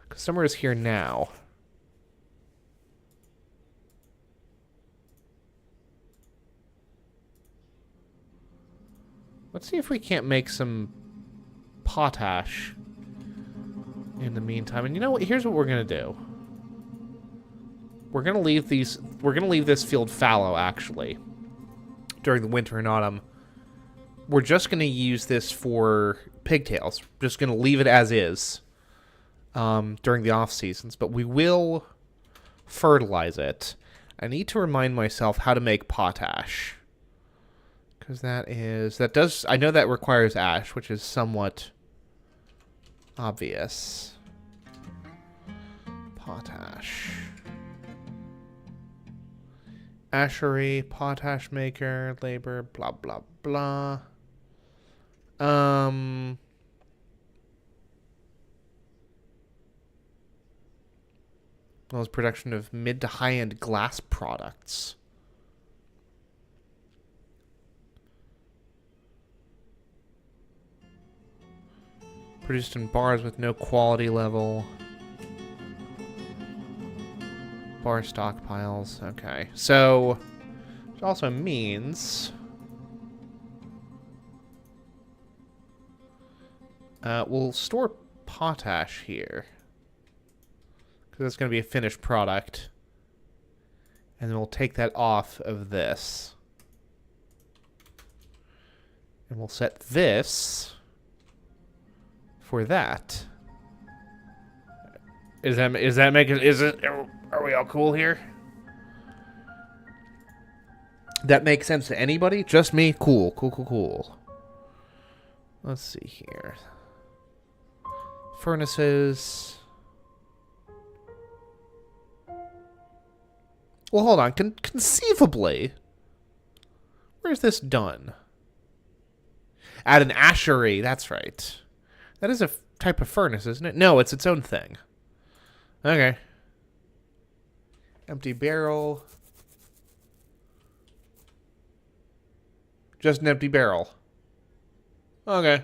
Speaker 1: Because summer is here now. Let's see if we can't make some potash in the meantime. And you know what? Here's what we're going to do. We're going to leave these... We're going to leave this field fallow, actually, during the winter and autumn. We're just going to use this for pigtails. Just going to leave it as is during the off seasons. But we will fertilize it. I need to remind myself how to make potash. Because that is... That does... I know that requires ash, which is somewhat obvious. Potash. Ashery, potash maker, labor, blah, blah, blah. Well, it's production of mid to high-end glass products. Produced in bars with no quality level. Bar stockpiles. Okay. So, which also means... we'll store potash here. Because that's going to be a finished product. And then we'll take that off of this. And we'll set this for that. Are we all cool here? That makes sense to anybody? Just me? Cool, cool, cool, cool. Let's see here. Furnaces. Well, hold on. Conceivably, Where's this done? At an ashery, that's right. That is a type of furnace, isn't it? No, it's its own thing. Okay. Empty barrel. Just an empty barrel. Okay.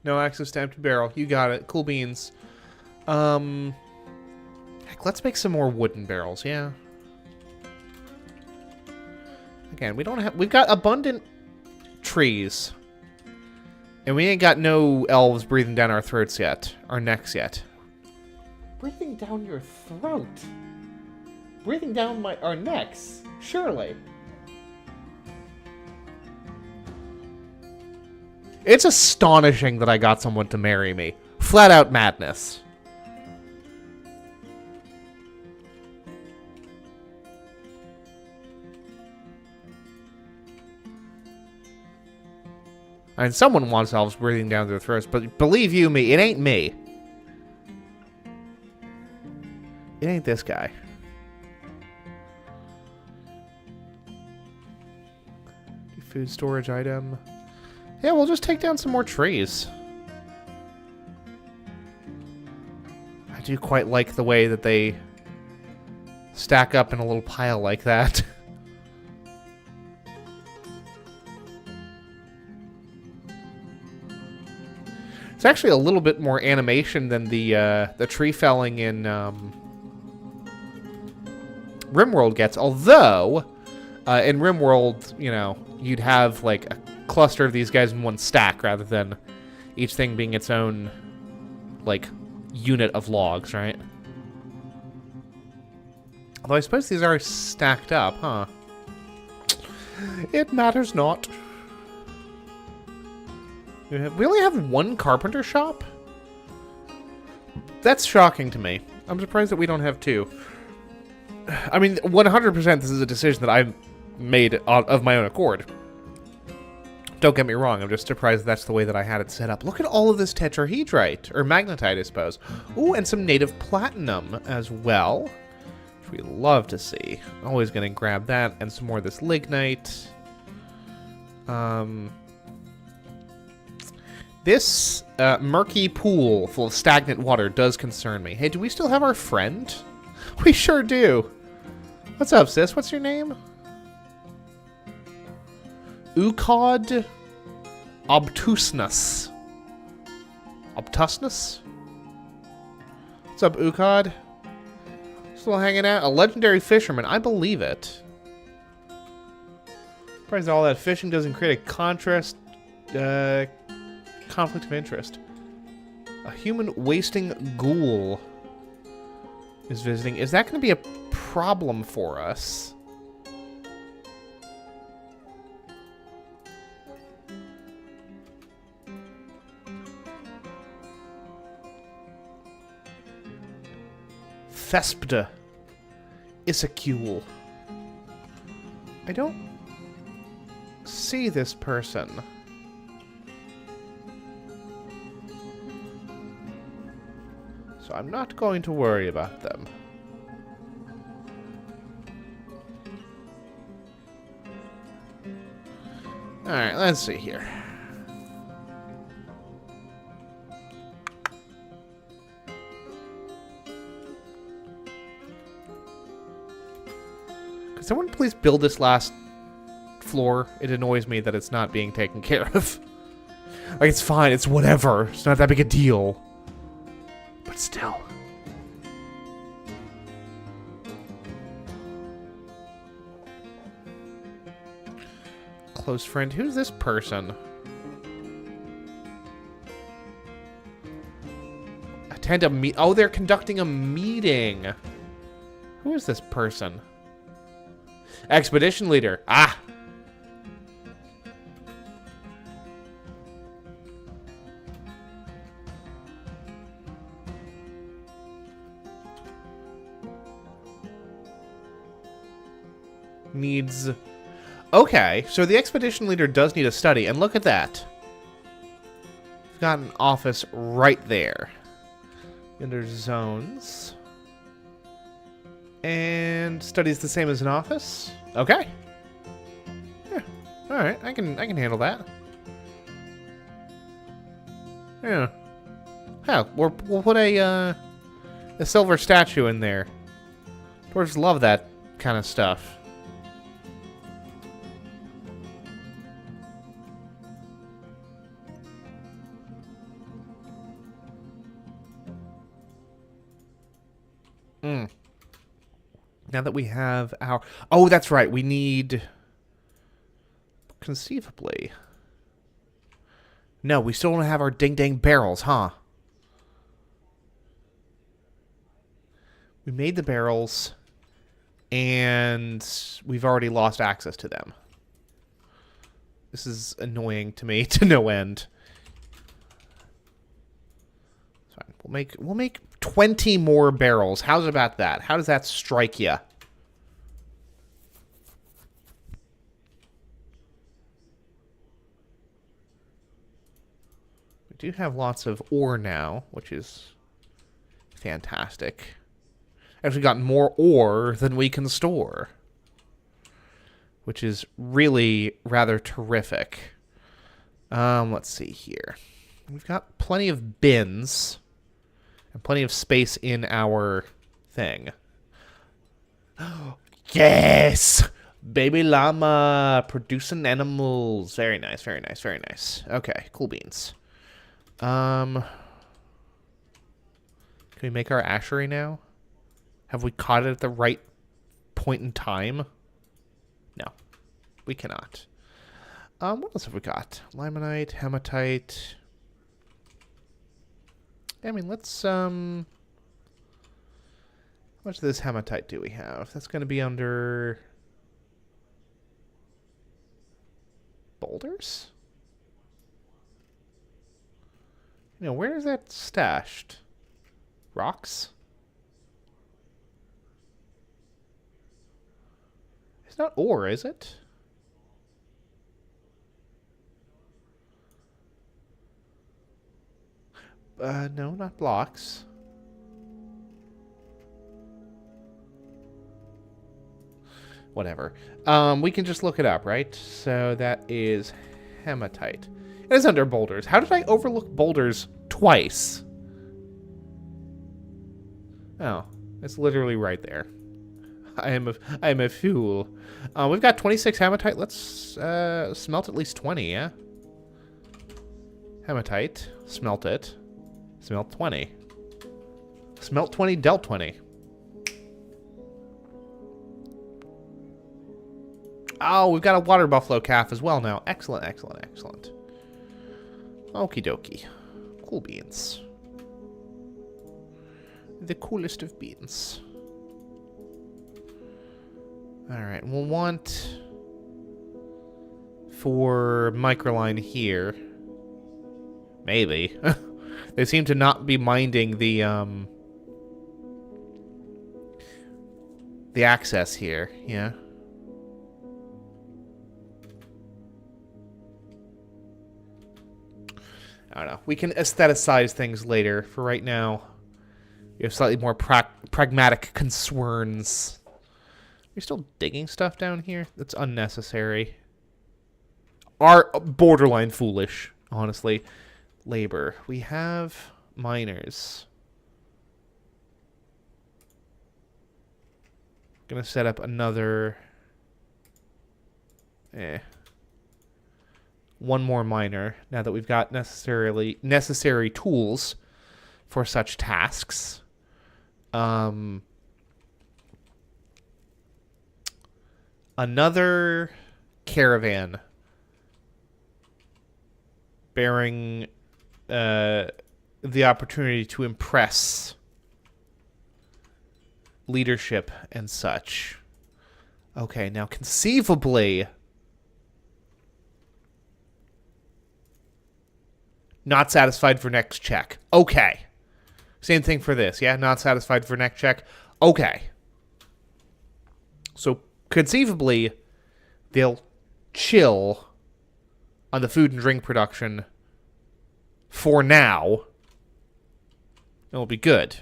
Speaker 1: No access to empty barrel. You got it. Cool beans. Heck, let's make some more wooden barrels, yeah. Again, we've got abundant trees. And we ain't got no elves breathing down our throats yet. Our necks yet. Breathing down your throat? Breathing down our necks? Surely. It's astonishing that I got someone to marry me. Flat out madness. I mean, someone wants elves breathing down their throats, but believe you me, it ain't me. It ain't this guy. Food storage item. Yeah, we'll just take down some more trees. I do quite like the way that they stack up in a little pile like that. It's actually a little bit more animation than the tree felling in RimWorld gets. Although, in RimWorld, you know, you'd have like a cluster of these guys in one stack rather than each thing being its own, like, unit of logs, right? Although I suppose these are stacked up, huh? It matters not. We only have one carpenter shop? That's shocking to me. I'm surprised that we don't have two. I mean, 100% this is a decision that I made of my own accord. Don't get me wrong, I'm just surprised that's the way that I had it set up. Look at all of this tetrahedrite, or magnetite, I suppose. Ooh, and some native platinum as well, which we love to see. Always gonna grab that, and some more of this lignite. This murky pool full of stagnant water does concern me. Hey, do we still have our friend? We sure do. What's up, sis? What's your name? Ucod Obtuseness. Obtuseness? What's up, Ucod? Still hanging out? A legendary fisherman. I believe it. Surprised all that fishing doesn't create a conflict of interest. A human wasting ghoul is visiting. Is that going to be a problem for us? Thespda Isacule. I don't see this person. So I'm not going to worry about them. Alright, let's see here. Could someone please build this last floor? It annoys me that it's not being taken care of. Like, it's fine, it's whatever. It's not that big a deal. But still. Close friend. Who's this person? Attend a meet. Oh, they're conducting a meeting. Who is this person? Expedition leader. Ah. Needs... Okay, so the expedition leader does need a study, and look at that. We've got an office right there. Under zones. And study's the same as an office? Okay. Yeah, Alright, I can handle that. Yeah. Hell, we'll put a silver statue in there. Dwarves love that kind of stuff. Now that we have our... Oh, that's right. We need... Conceivably. No, we still don't have our ding-dang barrels, huh? We made the barrels, and we've already lost access to them. This is annoying to me to no end. Fine. We'll make 20 more barrels. How's about that? How does that strike you? We do have lots of ore now, which is fantastic. Actually got more ore than we can store, which is really rather terrific. Let's see here. We've got plenty of bins and plenty of space in our thing. Yes! Baby llama producing animals. Very nice, very nice, very nice. Okay, cool beans. Can we make our ashery now? Have we caught it at the right point in time? No, we cannot. What else have we got? Limonite, hematite. I mean, let's, how much of this hematite do we have? That's going to be under... boulders? You know, where is that stashed? Rocks? It's not ore, is it? No, not blocks. Whatever. We can just look it up, right? So that is hematite. It is under boulders. How did I overlook boulders twice? Oh, it's literally right there. I am a fool. We've got 26 hematite. Let's smelt at least 20, yeah? Hematite. Smelt it. Smelt 20. Smelt 20, dealt 20. Oh, we've got a water buffalo calf as well now. Excellent, excellent, excellent. Okie dokie. Cool beans. The coolest of beans. Alright, we'll want for microline here. Maybe. They seem to not be minding the access here, yeah. I don't know. We can aestheticize things later. For right now, we have slightly more pragmatic concerns. You're still digging stuff down here? That's unnecessary. Are borderline foolish, honestly. Labor. We have miners. Gonna set up another... one more miner, now that we've got necessary tools for such tasks. Another caravan bearing the opportunity to impress leadership and such. Okay, now conceivably... not satisfied for next check. Okay. Same thing for this, yeah? Not satisfied for next check. Okay. So, conceivably, they'll chill on the food and drink production for now. It'll be good.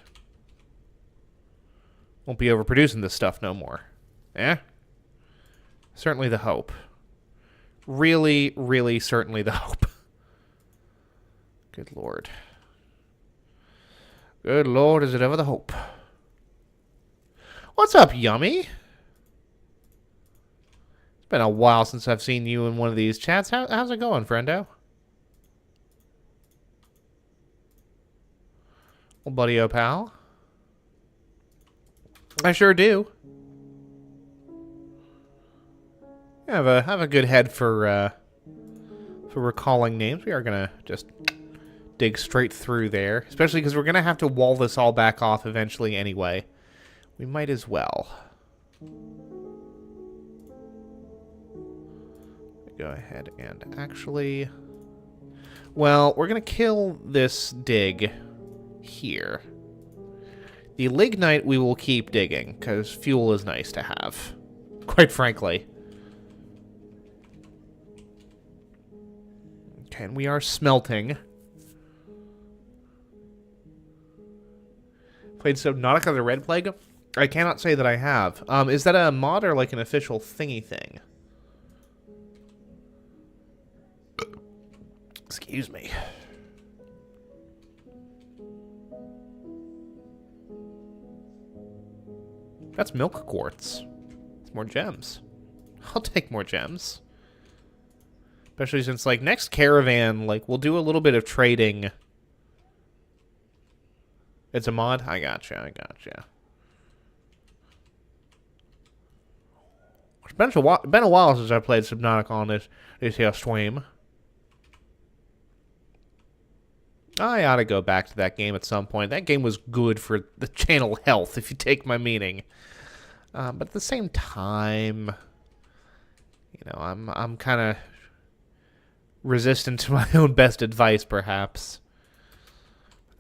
Speaker 1: Won't be overproducing this stuff no more. Eh? Certainly the hope. really, really certainly the hope. Good Lord. Good Lord, is it ever the hope? What's up, Yummy? It's been a while since I've seen you in one of these chats. How's it going, friendo? Well, buddy-o pal. I sure do. I have a good head for recalling names. We are gonna just dig straight through there, especially because we're gonna have to wall this all back off eventually anyway. We might as well. Go ahead and actually... Well, we're gonna kill this dig here. The lignite we will keep digging, because fuel is nice to have, quite frankly. Okay, and we are smelting. Played Subnautica the Red Plague? I cannot say that I have. Is that a mod or like an official thingy thing? Excuse me. That's milk quartz. It's more gems. I'll take more gems. Especially since, like, next caravan, like, we'll do a little bit of trading. It's a mod? I gotcha, I gotcha. It's been a while since I played Subnautica on this here stream. I ought to go back to that game at some point. That game was good for the channel health, if you take my meaning. But at the same time, you know, I'm kind of resistant to my own best advice, perhaps.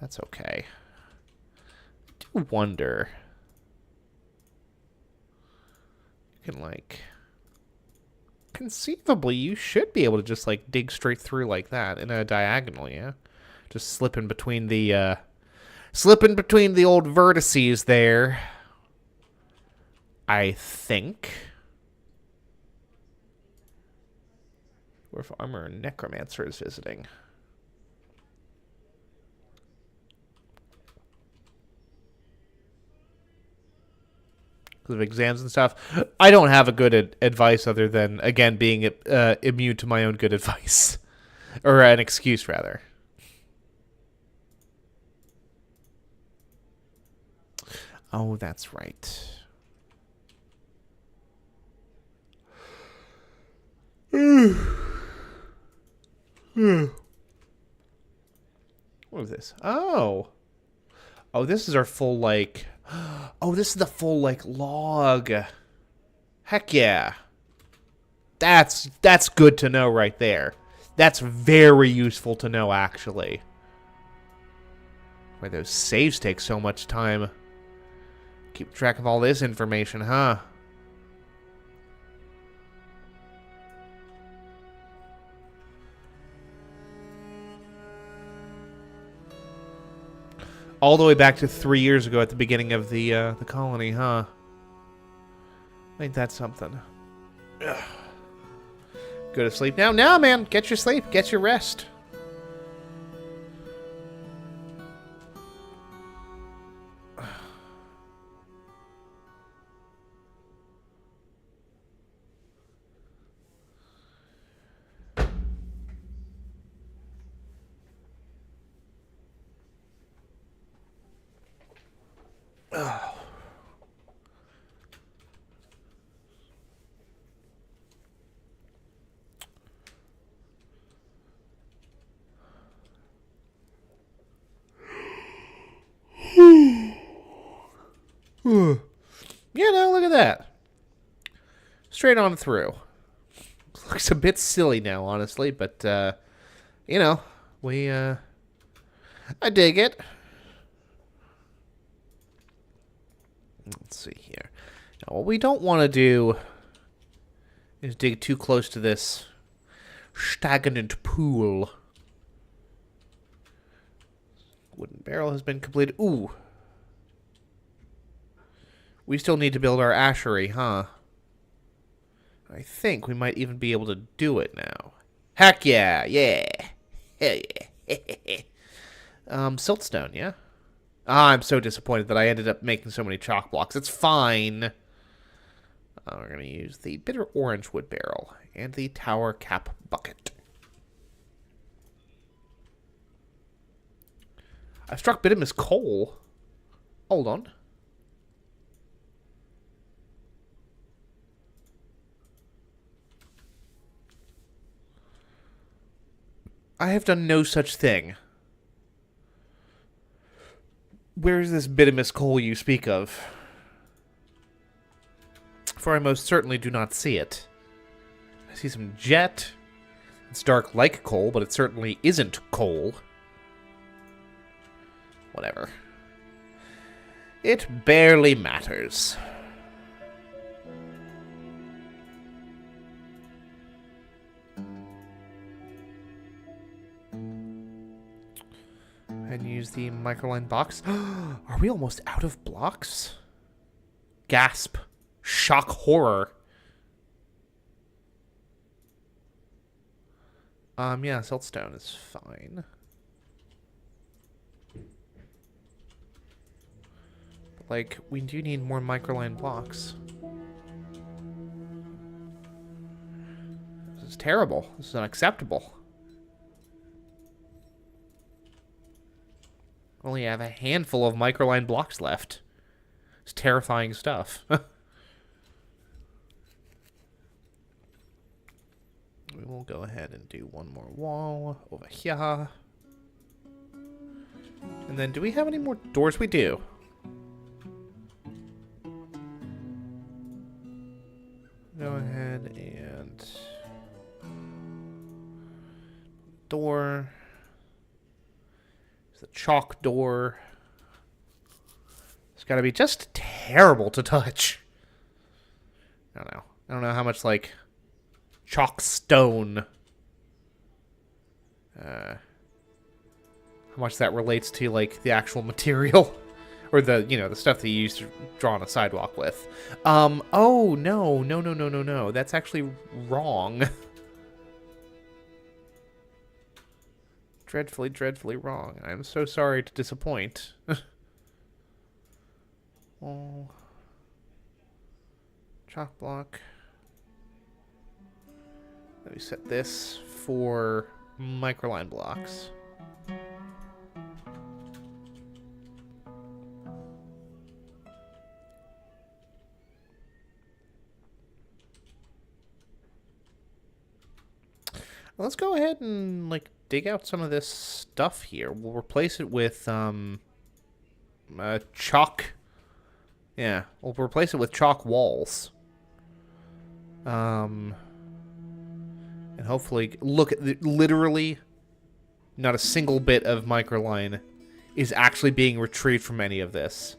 Speaker 1: That's okay. I do wonder. You can, like... Conceivably, you should be able to just, like, dig straight through like that in a diagonal, yeah? Just slipping between the old vertices there. I think. Dwarf armor and necromancer is visiting. Because of exams and stuff. I don't have a good advice other than, again, being immune to my own good advice. Or an excuse, rather. Oh, that's right. What is this? Oh. Oh, this is our full, like... Oh, this is the full, like, log. Heck yeah. That's good to know right there. That's very useful to know, actually. Why those saves take so much time. Keep track of all this information, huh? All the way back to 3 years ago at the beginning of the colony, huh? Ain't that something? Ugh. Go to sleep now? No, man. Get your sleep. Get your rest. You know, look at that. Straight on through. Looks a bit silly now, honestly, but, you know, I dig it. Let's see here. Now, what we don't want to do is dig too close to this stagnant pool. Wooden barrel has been completed. Ooh. We still need to build our ashery, huh? I think we might even be able to do it now. Heck yeah, yeah. Hell yeah. Siltstone, yeah? Ah, I'm so disappointed that I ended up making so many chalk blocks. It's fine. We're going to use the bitter orange wood barrel and the tower cap bucket. I've struck bituminous coal. Hold on. I have done no such thing. Where is this bituminous coal you speak of? For I most certainly do not see it. I see some jet. It's dark like coal, but it certainly isn't coal. Whatever. It barely matters. And use the microline box. Are we almost out of blocks? Gasp. Shock horror. Yeah, siltstone is fine. Like, we do need more microline blocks. This is terrible. This is unacceptable. Only have a handful of microline blocks left. It's terrifying stuff. We will go ahead and do one more wall over here. And then, do we have any more doors? We do. Go ahead and... door. There's the chalk door. It's gotta be just terrible to touch. I don't know. I don't know how much, like... chalk stone. How much that relates to, like, the actual material. Or the, you know, the stuff that you used to draw on a sidewalk with. Oh, no. That's actually wrong. Dreadfully wrong. I'm so sorry to disappoint. Oh. Chalk block. Let me set this for microline blocks. Let's go ahead and, like, dig out some of this stuff here. We'll replace it with, chalk. Yeah, we'll replace it with chalk walls. And hopefully, look at literally not a single bit of microline is actually being retrieved from any of this.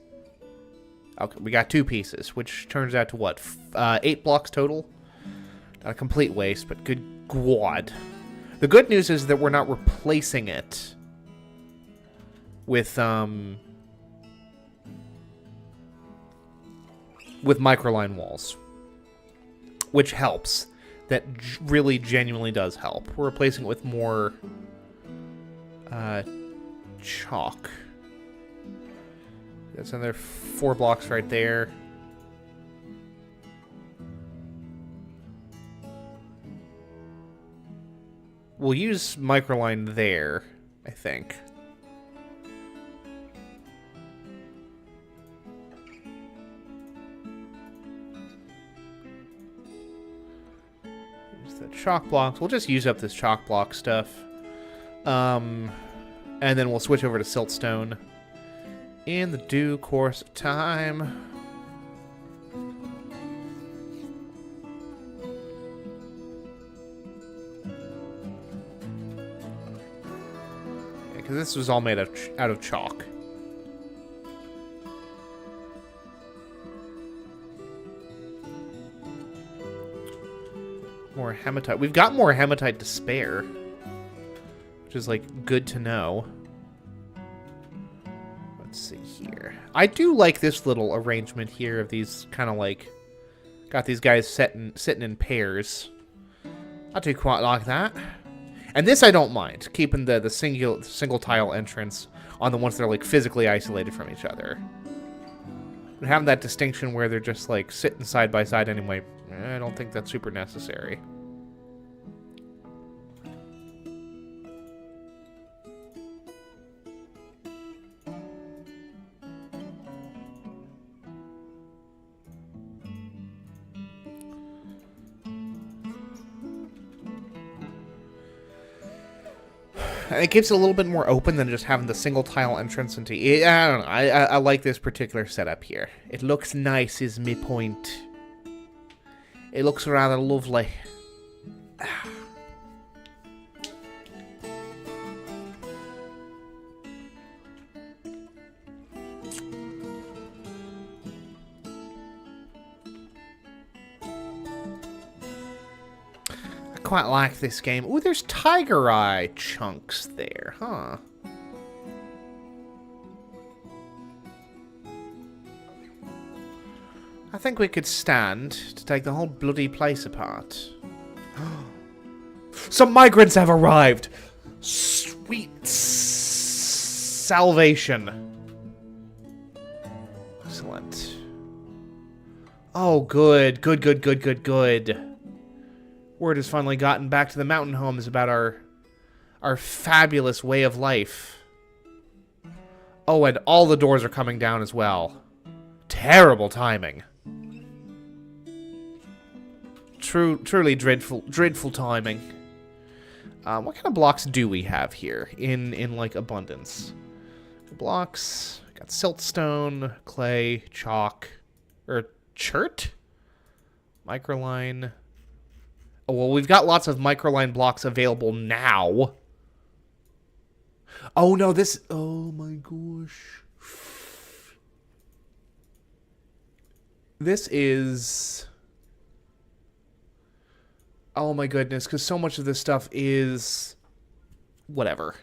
Speaker 1: Okay, we got 2 pieces, which turns out to what? 8 blocks total? Not a complete waste, but good God. The good news is that we're not replacing it with microline walls, which helps. That really genuinely does help. We're replacing it with more chalk. That's another 4 blocks right there. We'll use microline there, I think. Use the chalk blocks. We'll just use up this chalk block stuff. And then we'll switch over to siltstone in the due course of time. Because this was all made out of chalk. More hematite. We've got more hematite to spare, which is, like, good to know. Let's see here. I do like this little arrangement here of these kind of, like, Got these guys sitting in pairs. I do quite like that. And this I don't mind, keeping the single tile entrance on the ones that are like physically isolated from each other. And having that distinction where they're just like sitting side by side anyway, I don't think that's super necessary. It gives it a little bit more open than just having the single tile entrance into it. I don't know. I like this particular setup here. It looks nice is my point. It looks rather lovely. Quite like this game. Ooh, there's tiger eye chunks there, huh? I think we could stand to take the whole bloody place apart. Some migrants have arrived! Sweet salvation. Excellent. Oh, good. Good. Word has finally gotten back to the mountain homes about our fabulous way of life. Oh, and all the doors are coming down as well. Terrible timing. Truly dreadful timing. What kind of blocks do we have here in like abundance? Blocks. Got siltstone, clay, chalk, or chert, microline. Oh, well, we've got lots of microline blocks available now. Oh no, this. Oh my gosh. This is. Oh my goodness, because so much of this stuff is whatever.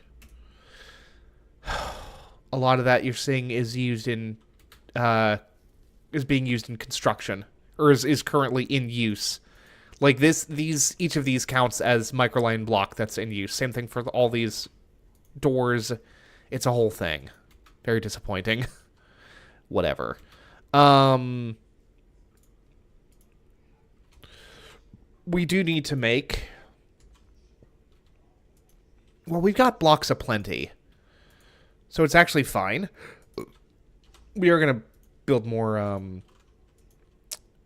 Speaker 1: A lot of that you're seeing is used in is being used in construction, or is currently in use. Like each of these counts as microline block that's in use. Same thing for all these doors. It's a whole thing. Very disappointing. Whatever. We do need to make... Well, we've got blocks aplenty. So it's actually fine. We are going to build more...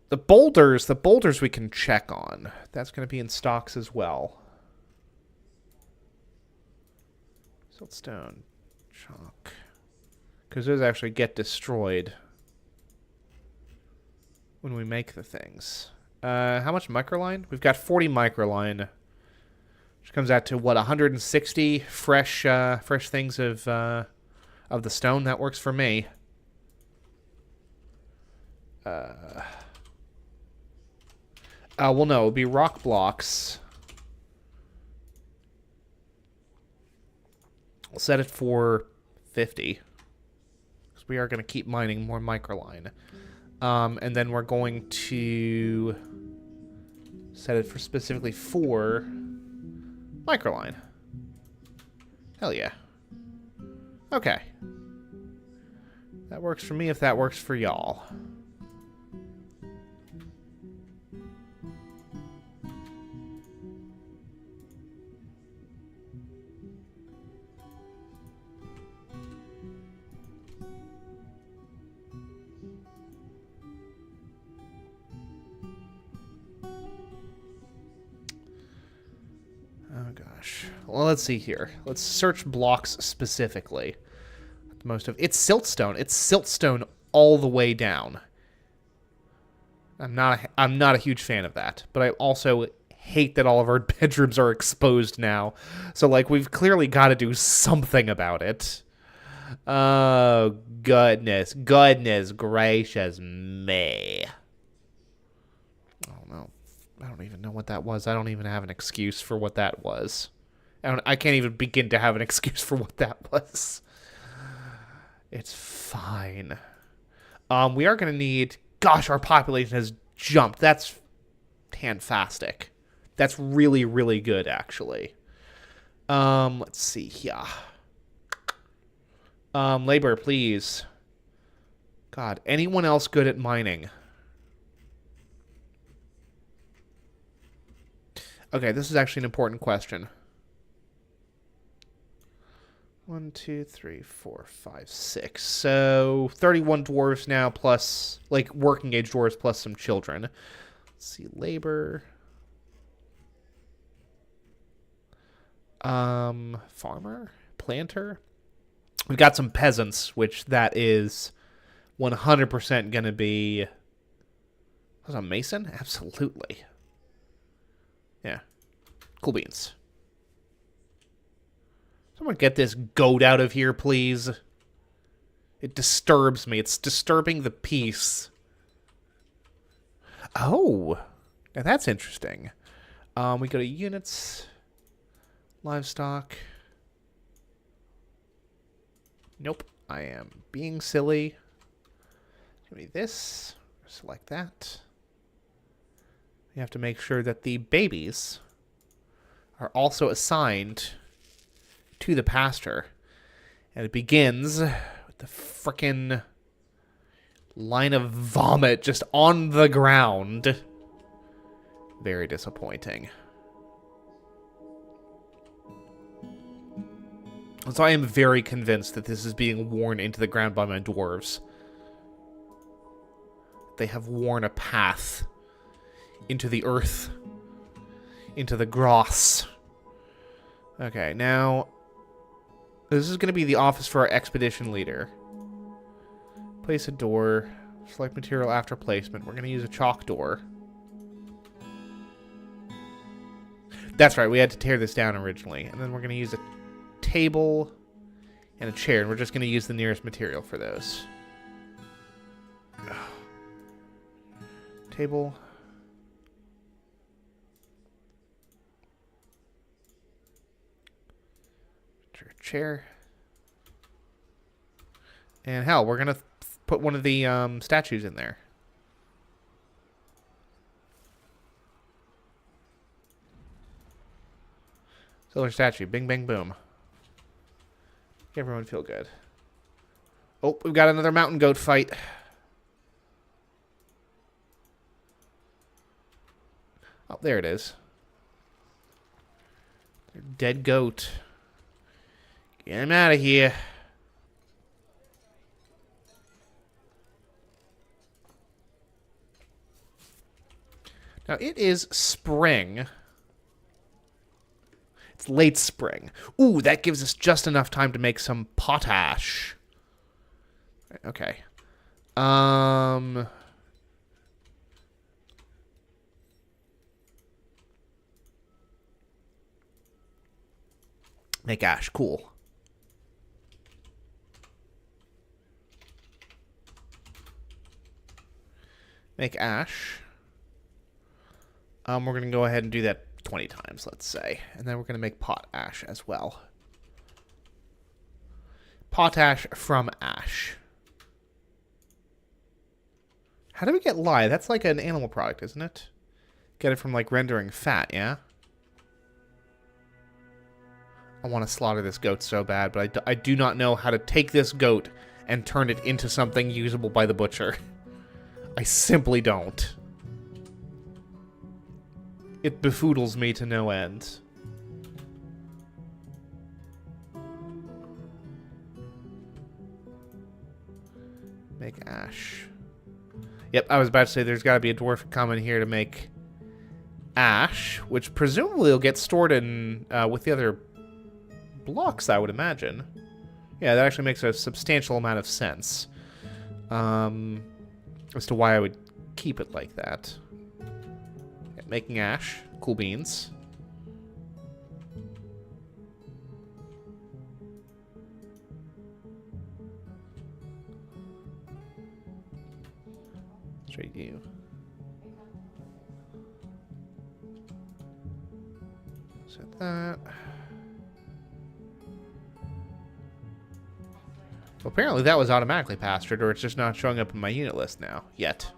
Speaker 1: The boulders we can check on. That's going to be in stocks as well. Siltstone. Chalk. Because those actually get destroyed when we make the things. How much microline? We've got 40 microline, which comes out to what, 160 fresh things of the stone. That works for me. Well, no, it would be rock blocks. I'll set it for 50, because we are going to keep mining more microline. And then we're going to set it for specifically 4 microline. Hell yeah. Okay. That works for me if that works for y'all. Oh gosh. Well, let's see here. Let's search blocks specifically. Most of it's siltstone. It's siltstone all the way down. I'm not a huge fan of that, but I also hate that all of our bedrooms are exposed now. So like we've clearly got to do something about it. Oh goodness gracious me. Oh no. I don't even know what that was. I don't even have an excuse for what that was. I can't even begin to have an excuse for what that was. It's fine. We are going to need... Gosh, our population has jumped. That's fantastic. That's really, really good, actually. Let's see here. Labor, please. God, anyone else good at mining? Okay, this is actually an important question. 1, 2, 3, 4, 5, 6. So 31 dwarves now, plus like working age dwarves plus some children. Let's see, labor. Farmer, planter. We've got some peasants, which that is 100% going to be. Was a mason? Absolutely. Yeah. Cool beans. Someone get this goat out of here, please. It disturbs me. It's disturbing the peace. Oh. Now that's interesting. We go to units. Livestock. Nope. I am being silly. Give me this. Select that. You have to make sure that the babies are also assigned to the pasture. And it begins with the frickin' line of vomit just on the ground. Very disappointing. So I am very convinced that this is being worn into the ground by my dwarves. They have worn a path into the earth, into the grass. Okay, now this is going to be the office for our expedition leader. Place a door. Select material after placement. We're going to use a chalk door. That's right, we had to tear this down originally. And then we're going to use a table and a chair, and we're just going to use the nearest material for those. Table. Chair. And hell, we're going to put one of the statues in there. Solar statue. Bing, bang, boom. Everyone feel good. Oh, we've got another mountain goat fight. Oh, there it is. Dead goat. Get him out of here. Now, it is spring. It's late spring. Ooh, that gives us just enough time to make some potash. Okay. Make ash. Cool. Make ash. We're going to go ahead and do that 20 times, let's say. And then we're going to make potash as well. Potash from ash. How do we get lye? That's like an animal product, isn't it? Get it from, like, rendering fat, yeah? I want to slaughter this goat so bad, but I do not know how to take this goat and turn it into something usable by the butcher. I simply don't. It befoodles me to no end. Make ash. Yep, I was about to say there's got to be a dwarf coming here to make ash, which presumably will get stored in with the other blocks, I would imagine. Yeah, that actually makes a substantial amount of sense as to why I would keep it like that. Yeah, making ash. Cool beans. Straight you. Set that. Well, apparently that was automatically pastured, or it's just not showing up in my unit list now. Yet.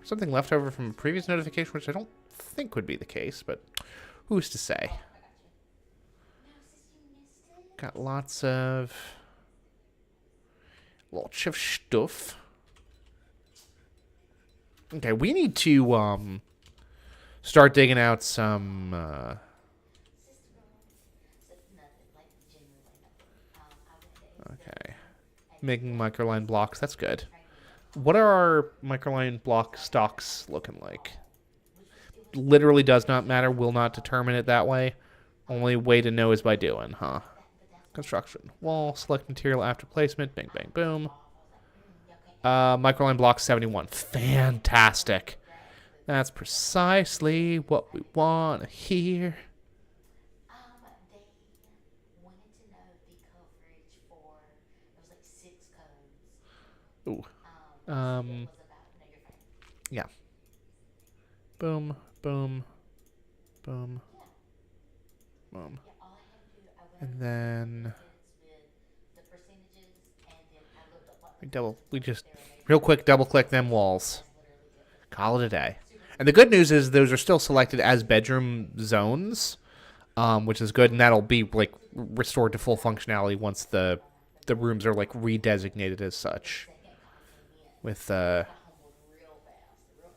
Speaker 1: something left over from a previous notification, which I don't think would be the case, but who's to say? Got lots of stuff. Okay, we need to start digging out some okay. Making microline blocks, that's good. What are our microline block stocks looking like? Literally does not matter, will not determine it that way. Only way to know is by doing, huh? Construction. Wall, select material after placement, bang, bang, boom. Microline block 71. Fantastic. That's precisely what we want to hear.
Speaker 2: They wanted to know the coverage for, it was like 6 codes.
Speaker 1: Ooh.
Speaker 2: It was about, no, you're fine.
Speaker 1: Yeah. Boom, boom, boom,
Speaker 2: Yeah.
Speaker 1: boom.
Speaker 2: Yeah, all I had to do, I went
Speaker 1: And then
Speaker 2: with the percentages, and then I looked up what
Speaker 1: we just real quick double click them walls. Call it a day. And the good news is those are still selected as bedroom zones, which is good, and that'll be like restored to full functionality once the rooms are like redesignated as such. With the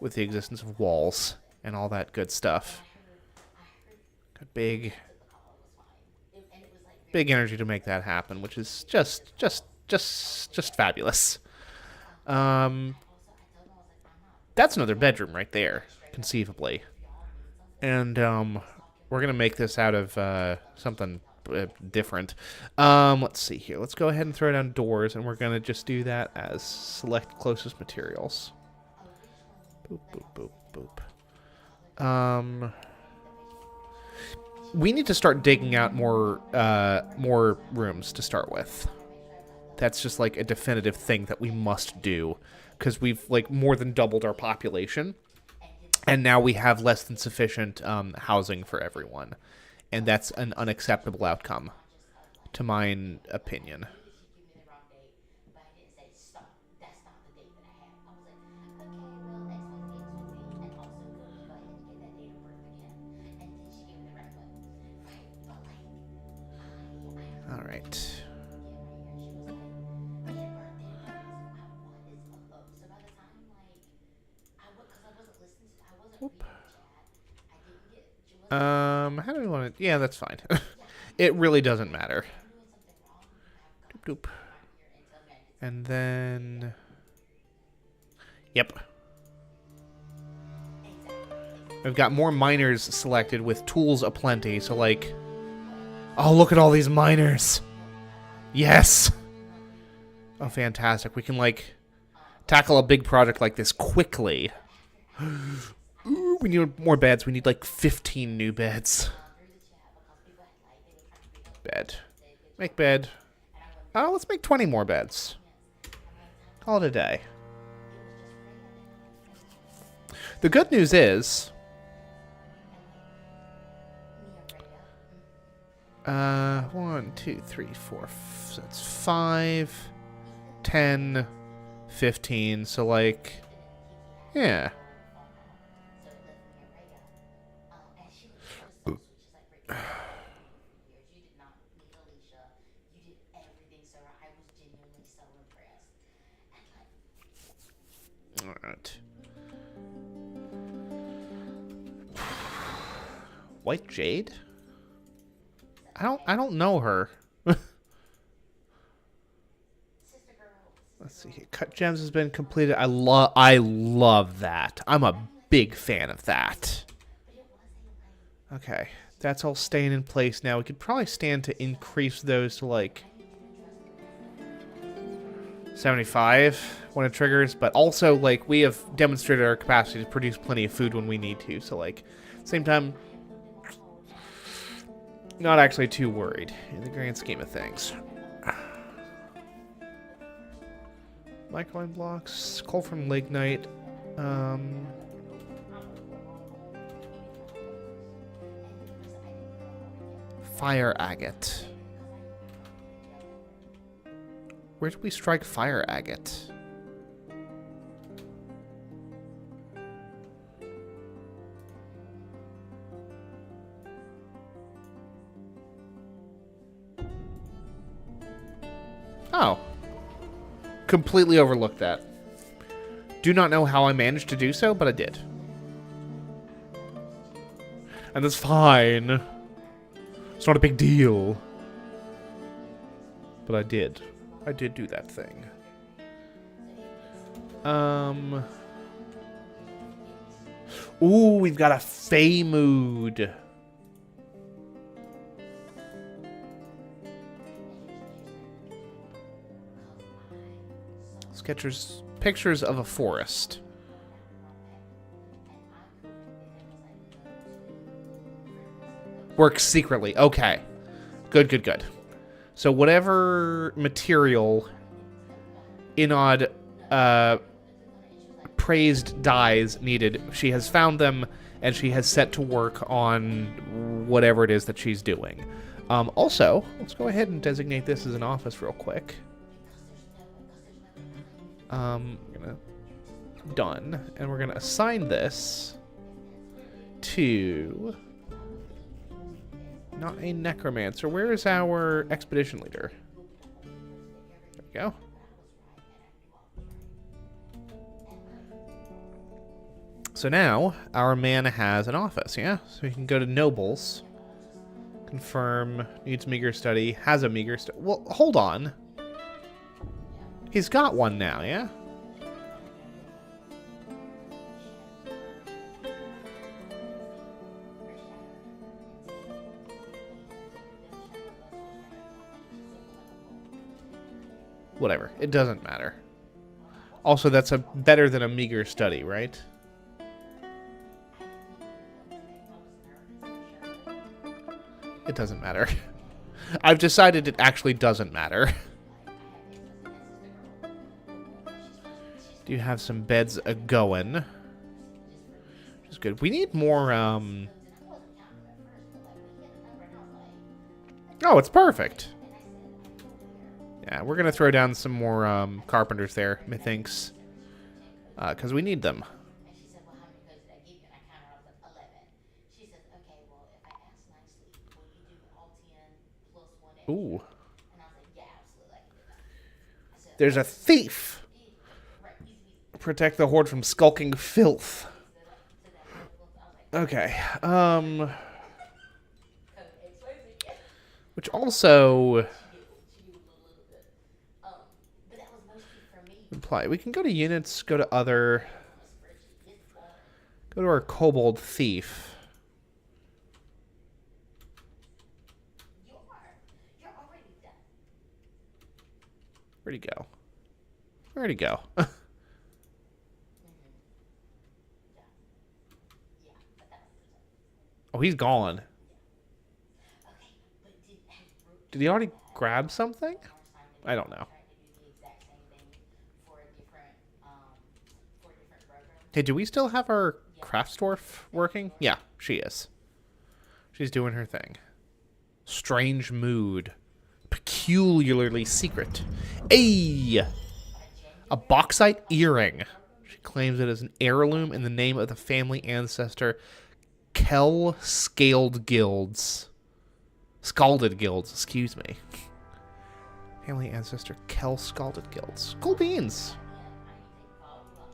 Speaker 1: existence of walls and all that good stuff. Got big energy to make that happen, which is just fabulous. That's another bedroom right there, conceivably. And we're gonna make this out of something different. Let's see here. Let's go ahead and throw down doors, and we're gonna just do that as select closest materials. Boop, boop, boop, boop. We need to start digging out more rooms to start with. That's just like a definitive thing that we must do, because we've like more than doubled our population, and now we have less than sufficient housing for everyone, and that's an unacceptable outcome, to my opinion. All right. Whoop. How do we want to... Yeah, that's fine. It really doesn't matter. Doop, doop. And then... Yep. I've got more miners selected with tools aplenty, so like... Oh, look at all these miners! Yes! Oh, fantastic. We can, like, tackle a big project like this quickly. Ooh, we need more beds. We need, like, 15 new beds. Bed. Make bed. Oh, let's make 20 more beds. Call it a day. The good news is... 1, 2, 3, 4. So that's 5, 10, 15. So, like, yeah. All right. White Jade? I don't know her. Let's see here. Cut gems has been completed. I love that. I'm a big fan of that. Okay, that's all staying in place now. We could probably stand to increase those to like 75 when it triggers, but also like we have demonstrated our capacity to produce plenty of food when we need to. So like, same time, not actually too worried in the grand scheme of things. Microline blocks, coal from lignite. Fire agate. Where did we strike fire agate? Oh. Completely overlooked that. Do not know how I managed to do so, but I did. And that's fine. It's not a big deal. But I did. I did do that thing. Ooh, we've got a Fey mood. Sketchers, pictures of a forest. Works secretly. Okay. Good, good, good. So whatever material Inod praised dyes needed, she has found them, and she has set to work on whatever it is that she's doing. Also, let's go ahead and designate this as an office real quick. Done. And we're gonna assign this to not a necromancer. Where is our expedition leader? There we go. So now our man has an office, yeah? So he can go to nobles, confirm, needs meager study, has a meager study. Well, hold on. He's got one now, yeah? Whatever. It doesn't matter. Also, that's better than a meager study, right? It doesn't matter. I've decided it actually doesn't matter. Do you have some beds a-going? Which is good. We need more, Oh, it's perfect. Yeah, we're gonna throw down some more, carpenters there, methinks. Because we need them. Ooh. There's a thief! Protect the horde from skulking filth. Okay, which also imply we can go to units, go to other, go to our kobold thief. Where'd he go? Where'd he go? Oh, he's gone. Did he already grab something? I don't know. Hey, do we still have our Craftsdwarf working? Yeah, she is. She's doing her thing. Strange mood. Peculiarly secret. Ayy! A bauxite earring. She claims it as an heirloom in the name of the family ancestor Kel Scalded Guilds. Scalded Guilds, excuse me. Family ancestor Kel Scalded Guilds. Cool beans.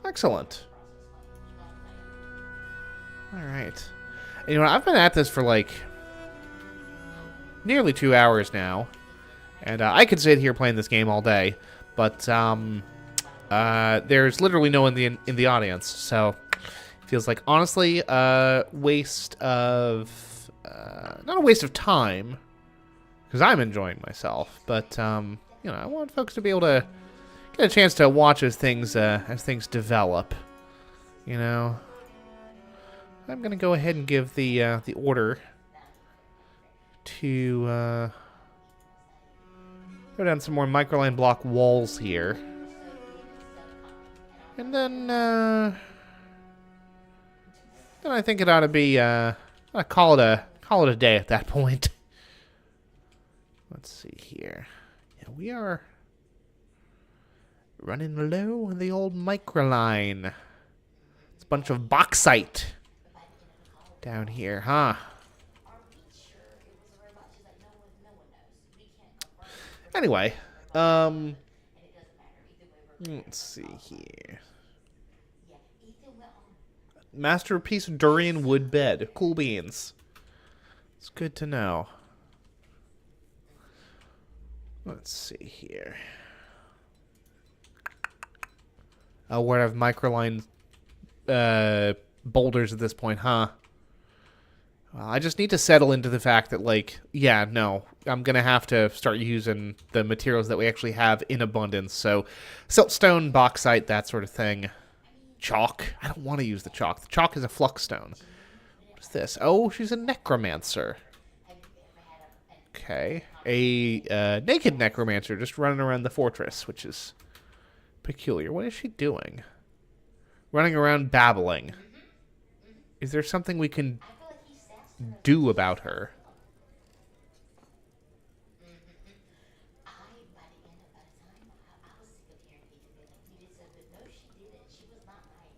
Speaker 1: Excellent. Alright. You know, I've been at this for like nearly 2 hours now. And I could sit here playing this game all day. But there's literally no one in the audience. So it feels like, honestly, waste of... not a waste of time. Because I'm enjoying myself. But, you know, I want folks to be able to get a chance to watch as things develop. You know? I'm going to go ahead and give the order to go down some more microline block walls here. And then I think it ought to be call it a day at that point. Let's see here. Yeah, we are running low on the old microline. It's a bunch of bauxite down here, huh? Anyway, Um,
Speaker 2: And it doesn't matter. Either way, we're gonna
Speaker 1: let's see here.
Speaker 2: yeah, Ethan went on.
Speaker 1: Masterpiece durian wood bed. Cool beans. It's good to know. Let's see here. Oh, we're gonna have microline boulders at this point, huh? Well, I just need to settle into the fact that, like, yeah, no, I'm going to have to start using the materials that we actually have in abundance. So, siltstone, bauxite, that sort of thing. Chalk. I don't want to use the chalk. The chalk is a flux stone. What's this? Oh, she's a necromancer. Okay. A naked necromancer just running around the fortress, which is peculiar. What is she doing? Running around babbling. Is there something we can do about her?
Speaker 2: By the time I was sick of hearing Ethan be like, you did so good. No, she didn't. She was not nice.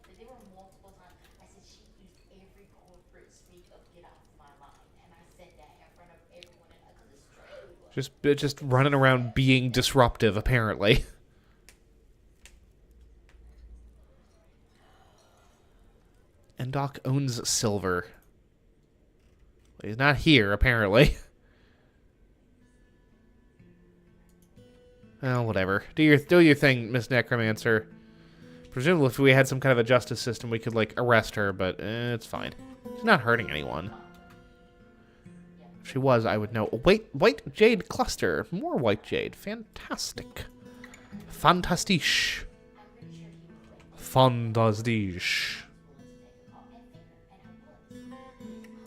Speaker 2: But there were multiple times. I said she used every corporate speak of get off my line, and I said that in front of everyone, because it's true.
Speaker 1: Just running around being disruptive, apparently. And Doc owns silver. He's not here, apparently. Well, whatever. Do your thing, Miss Necromancer. Presumably, if we had some kind of a justice system, we could, like, arrest her, but it's fine. She's not hurting anyone. If she was, I would know. White jade cluster. More white jade. Fantastic. Fantastisch. Fantastisch.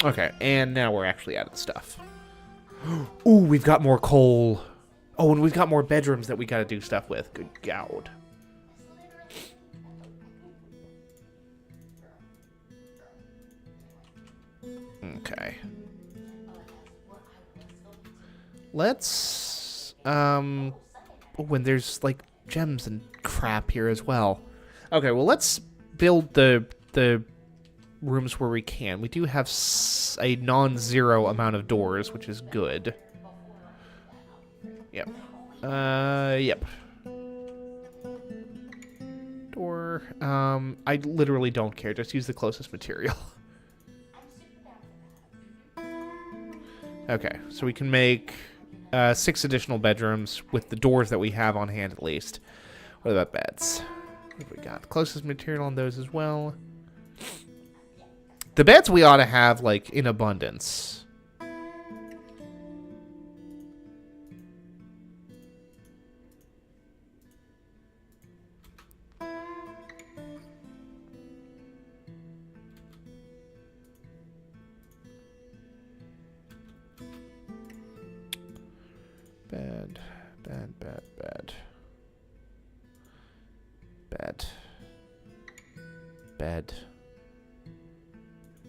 Speaker 1: Okay, and now we're actually out of stuff. Ooh, we've got more coal. Oh, and we've got more bedrooms that we gotta do stuff with. Good God. Okay. Let's, when there's, like, gems and crap here as well. Okay, well, let's build the rooms where we can. We do have a non-zero amount of doors, which is good. Yep. Yep. Door. I literally don't care. Just use the closest material. Okay, so we can make 6 additional bedrooms with the doors that we have on hand at least. What about beds? What have we got? Closest material on those as well. The beds we ought to have, like, in abundance.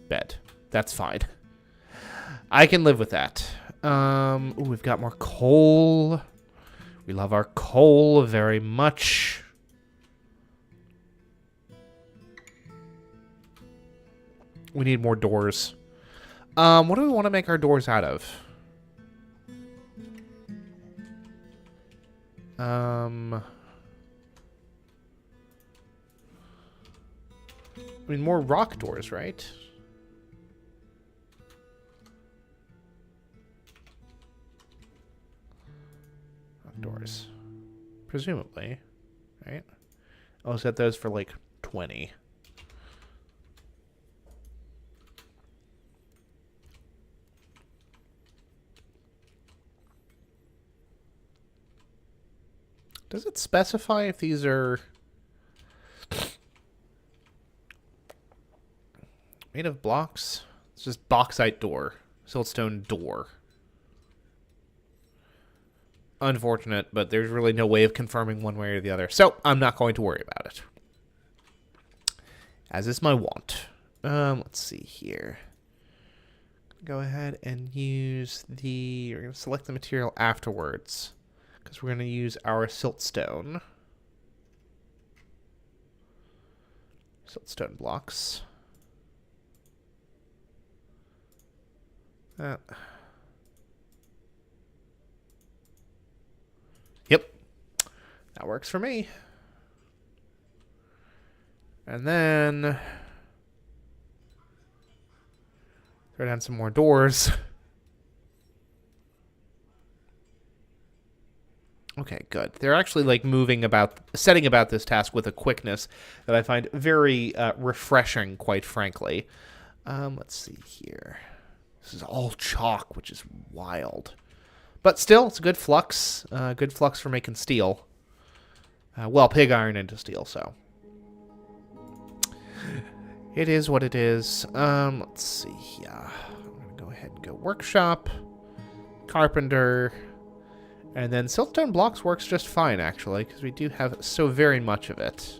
Speaker 1: Bed. That's fine. I can live with that. Ooh, we've got more coal. We love our coal very much. We need more doors. What do we want to make our doors out of? I mean, more rock doors, right? Rock doors. Presumably, right? I'll set those for like 20. Does it specify if these are made of blocks? It's just bauxite door, siltstone door. Unfortunate, but there's really no way of confirming one way or the other. So I'm not going to worry about it. As is my want. Let's see here. Go ahead and use the... We're going to select the material afterwards, because we're going to use our siltstone. Siltstone blocks. Yep. That works for me. And then throw down some more doors. Okay, good. They're actually like setting about this task with a quickness that I find very refreshing, quite frankly. Let's see here. This is all chalk, which is wild. But still, it's a good flux. Good flux for making steel. Well, pig iron into steel, so. It is what it is. Let's see here. I'm going to go ahead and go workshop, carpenter, and then siltstone blocks works just fine, actually, because we do have so very much of it.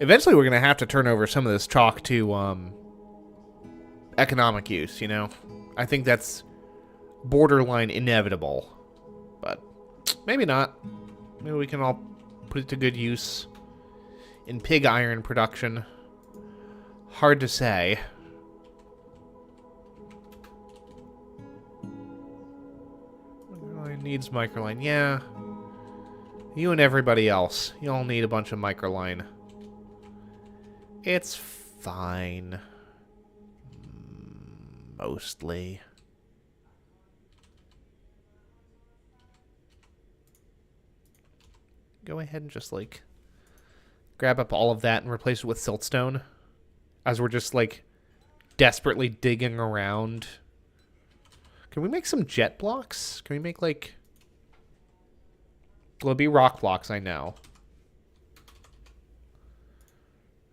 Speaker 1: Eventually, we're going to have to turn over some of this chalk to economic use, you know? I think that's borderline inevitable. But maybe not. Maybe we can all put it to good use in pig iron production. Hard to say. Microline needs microline. Yeah. You and everybody else. You all need a bunch of microline. It's fine. Mostly. Go ahead and just, like, grab up all of that and replace it with siltstone. As we're just, like, desperately digging around. Can we make some jet blocks? Can we make, like... Well, it'll be rock blocks, I know.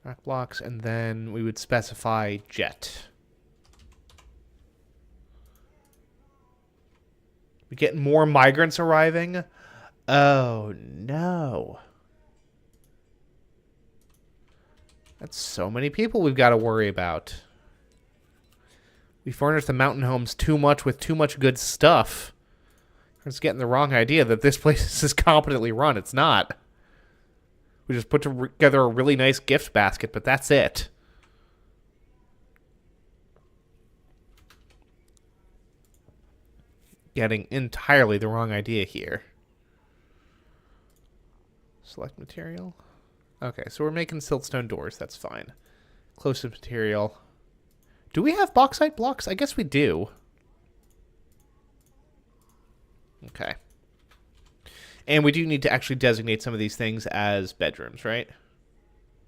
Speaker 1: Rock blocks, and then we would specify jet. We get more migrants arriving? Oh, no. That's so many people we've got to worry about. We furnish the mountain homes too much with too much good stuff. We're just getting the wrong idea that this place is competently run. It's not. We just put together a really nice gift basket, but that's it. Getting entirely the wrong idea here. Select material. Okay, so we're making siltstone doors. That's fine. Close-up material. Do we have bauxite blocks? I guess we do. Okay. And we do need to actually designate some of these things as bedrooms, right?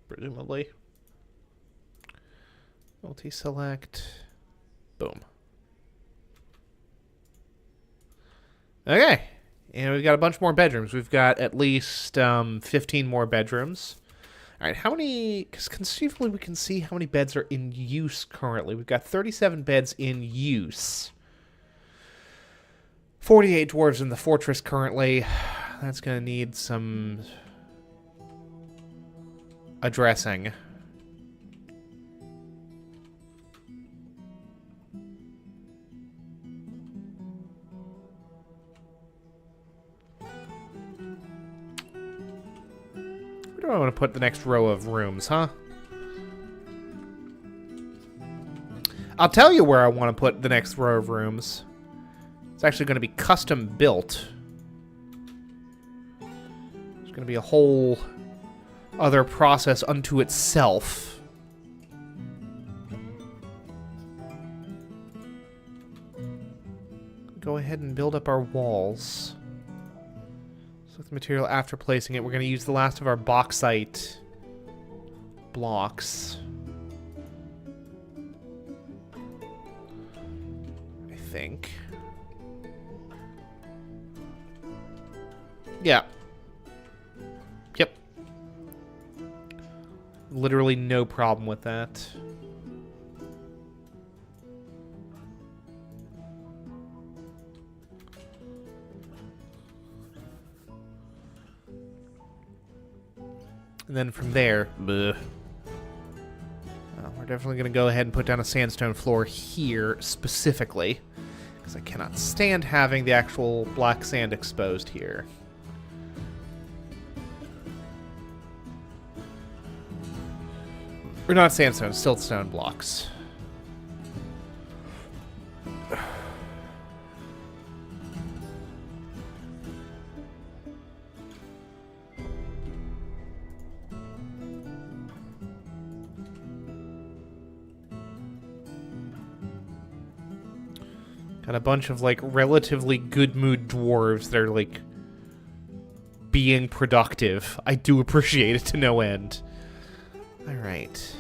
Speaker 1: Presumably. Multi-select. Boom. Okay. And we've got a bunch more bedrooms. We've got at least 15 more bedrooms. All right, how many... Because conceivably we can see how many beds are in use currently. We've got 37 beds in use. 48 dwarves in the fortress currently. That's going to need some addressing. Where do I want to put the next row of rooms, huh? I'll tell you where I want to put the next row of rooms. It's actually going to be custom built. It's going to be a whole other process unto itself. Go ahead and build up our walls. Select the material after placing it. We're going to use the last of our bauxite blocks. I think. Yeah. Yep. Literally no problem with that. And then from there, we're definitely going to go ahead and put down a sandstone floor here specifically, because I cannot stand having the actual black sand exposed here. Or not sandstone, siltstone blocks. And a bunch of, like, relatively good mood dwarves that are, like, being productive. I do appreciate it to no end. Alright.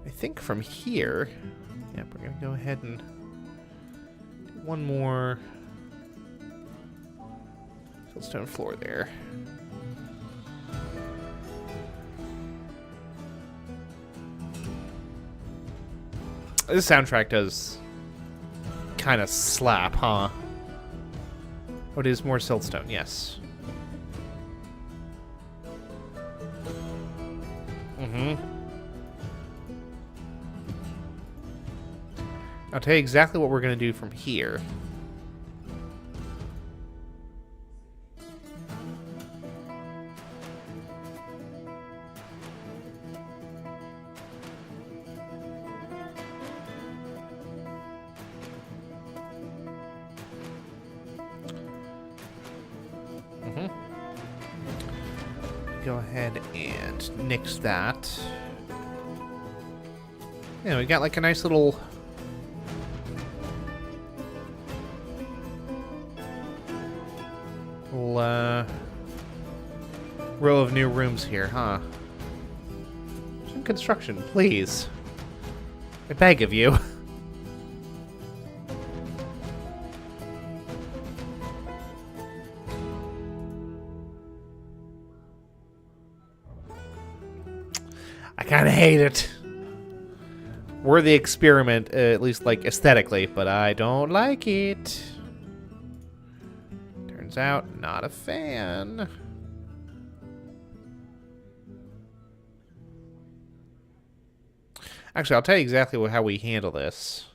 Speaker 1: I think from here... Yep, we're gonna go ahead and do one more siltstone floor there. This soundtrack does kind of slap, huh? Oh, it is more siltstone, yes. I'll tell you exactly what we're going to do from here. Go ahead and nix that. Yeah, we got like a nice little... row of new rooms here, huh? Some construction, please. I beg of you. I kind of hate it. Worthy experiment, at least like aesthetically, but I don't like it. Turns out, not a fan. Actually, I'll tell you exactly how we handle this.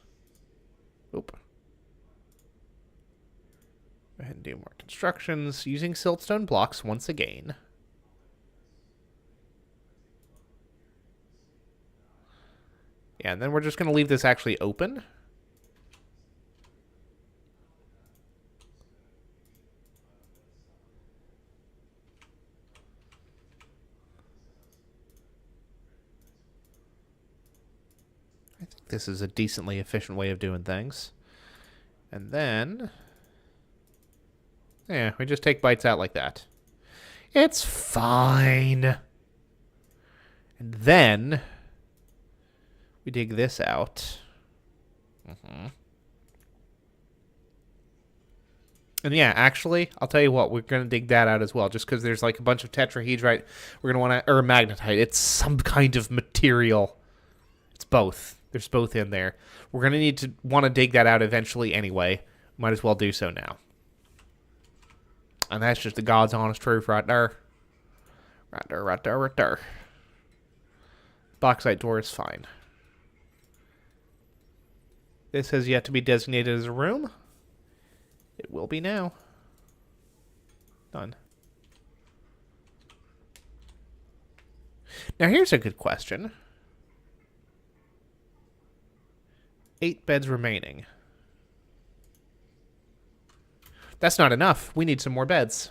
Speaker 1: Oop. Go ahead and do more constructions using siltstone blocks once again. Yeah, and then we're just going to leave this actually open. I think this is a decently efficient way of doing things. And then... yeah, we just take bites out like that. It's fine. And then... we dig this out. And yeah, actually, I'll tell you what, we're going to dig that out as well, just because there's like a bunch of tetrahedrite. We're going to want to, or magnetite. It's some kind of material. It's both. There's both in there. We're going to need to want to dig that out eventually anyway. Might as well do so now. And that's just the God's honest truth right there. Right there, right there, right there. Bauxite door is fine. This has yet to be designated as a room. It will be now. Done. Now here's a good question. 8 beds remaining. That's not enough. We need some more beds.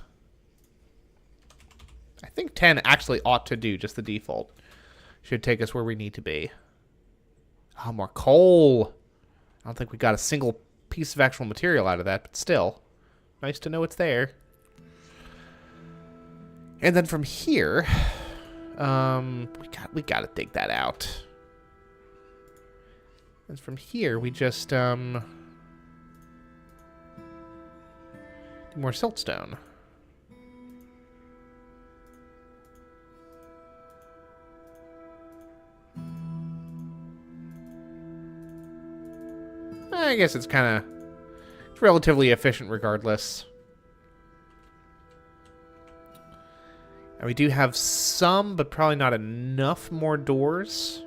Speaker 1: I think 10 actually ought to do, just the default. Should take us where we need to be. Oh, more coal. I don't think we got a single piece of actual material out of that, but still. Nice to know it's there. And then from here, we gotta dig that out. And from here, we just, do more siltstone. I guess it's kind of relatively efficient regardless. And we do have some, but probably not enough more doors.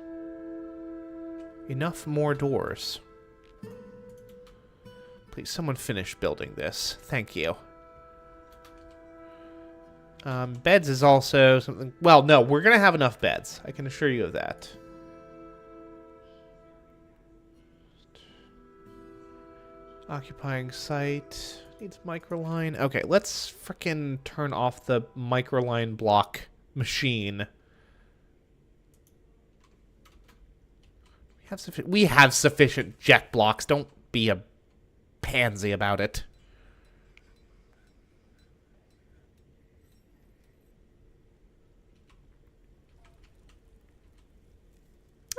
Speaker 1: Enough more doors. Please, someone finish building this. Thank you. Beds is also something... well, no, we're going to have enough beds. I can assure you of that. Occupying site. Needs microline. Okay, let's frickin' turn off the microline block machine. We We have sufficient jet blocks. Don't be a pansy about it.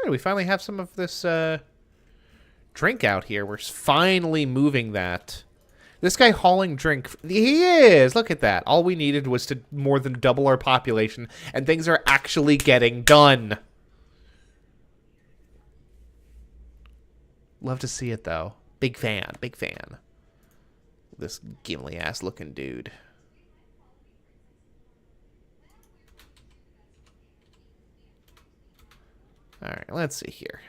Speaker 1: Hey, we finally have some of this drink out here. We're finally moving that. This guy hauling drink. He is. Look at that. All we needed was to more than double our population, and things are actually getting done. Love to see it, though. Big fan. Big fan. This Gimli-ass looking dude. Alright, let's see here.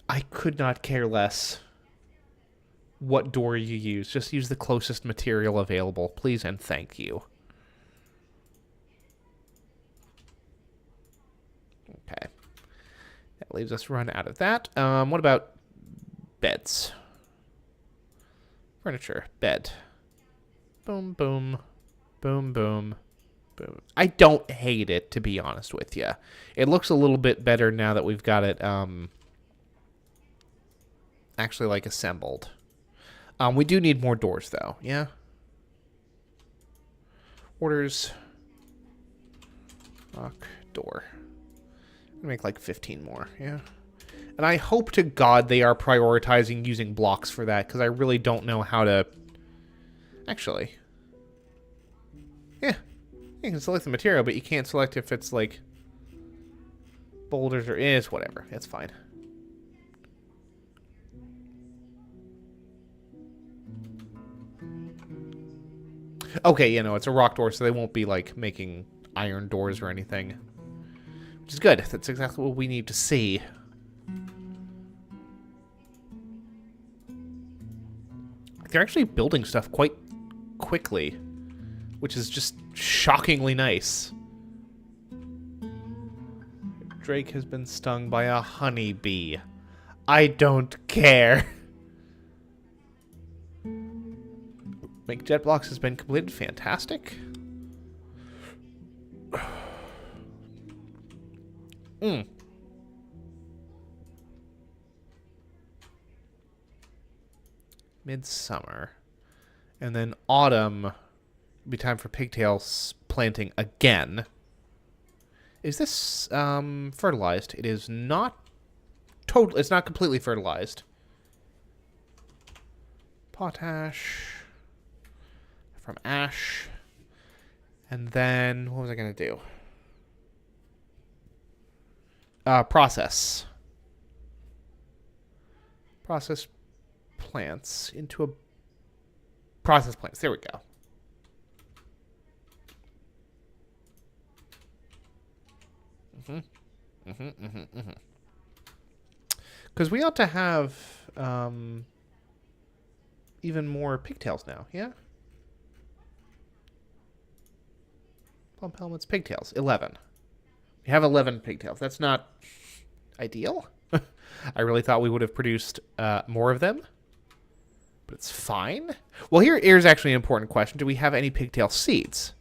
Speaker 1: I could not care less what door you use. Just use the closest material available, please and thank you. Okay. That leaves us run out of that. What about beds? Furniture. Bed. Boom, boom. Boom, boom. Boom. I don't hate it, to be honest with you. It looks a little bit better now that we've got it, actually, like, assembled. We do need more doors, though. Yeah? Orders. Lock. Door. Make, like, 15 more. Yeah? And I hope to God they are prioritizing using blocks for that, because I really don't know how to... Actually. Yeah. You can select the material, but you can't select if it's, like, boulders or is, whatever. That's fine. Okay, you know, it's a rock door, so they won't be, like, making iron doors or anything. Which is good. That's exactly what we need to see. They're actually building stuff quite quickly, which is just shockingly nice. Drake has been stung by a honeybee. I don't care. Make jet blocks has been completed. Fantastic. Midsummer. And then autumn will be time for pigtails planting again. Is this fertilized? It is not totally, it's not completely fertilized. Potash from ash. And then what was I going to do? Process plants into a process plants. There we go. Because we ought to have even more pigtails now, yeah? Plump helmets, pigtails, 11. We have 11 pigtails. That's not ideal. I really thought we would have produced more of them. But it's fine. Well, here's actually an important question. Do we have any pigtail seeds?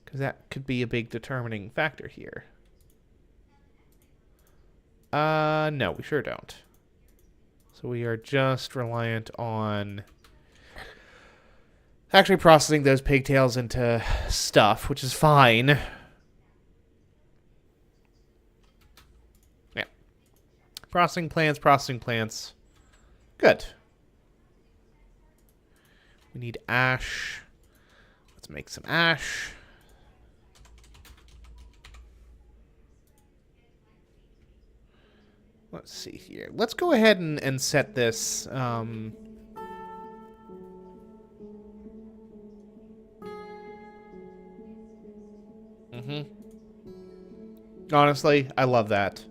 Speaker 1: Because that could be a big determining factor here. No, we sure don't. So we are just reliant on actually processing those pigtails into stuff, which is fine. Yeah. Processing plants. Good. We need ash. Let's make some ash. Let's see here. Let's go ahead and set this. Honestly, I love that.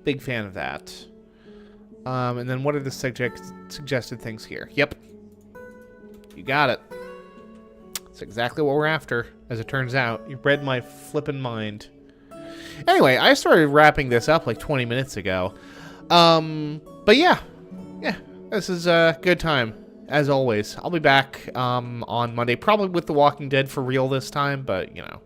Speaker 1: Big fan of that. And then what are the suggested things here? Yep. You got it. That's exactly what we're after, as it turns out. You read my flippin' mind. Anyway, I started wrapping this up like 20 minutes ago. But yeah. Yeah, this is a good time, as always. I'll be back on Monday, probably with The Walking Dead for real this time, but, you know.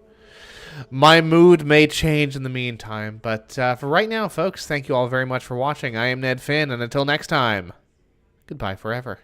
Speaker 1: My mood may change in the meantime. But for right now, folks, thank you all very much for watching. I am Ned Finn, and until next time, goodbye forever.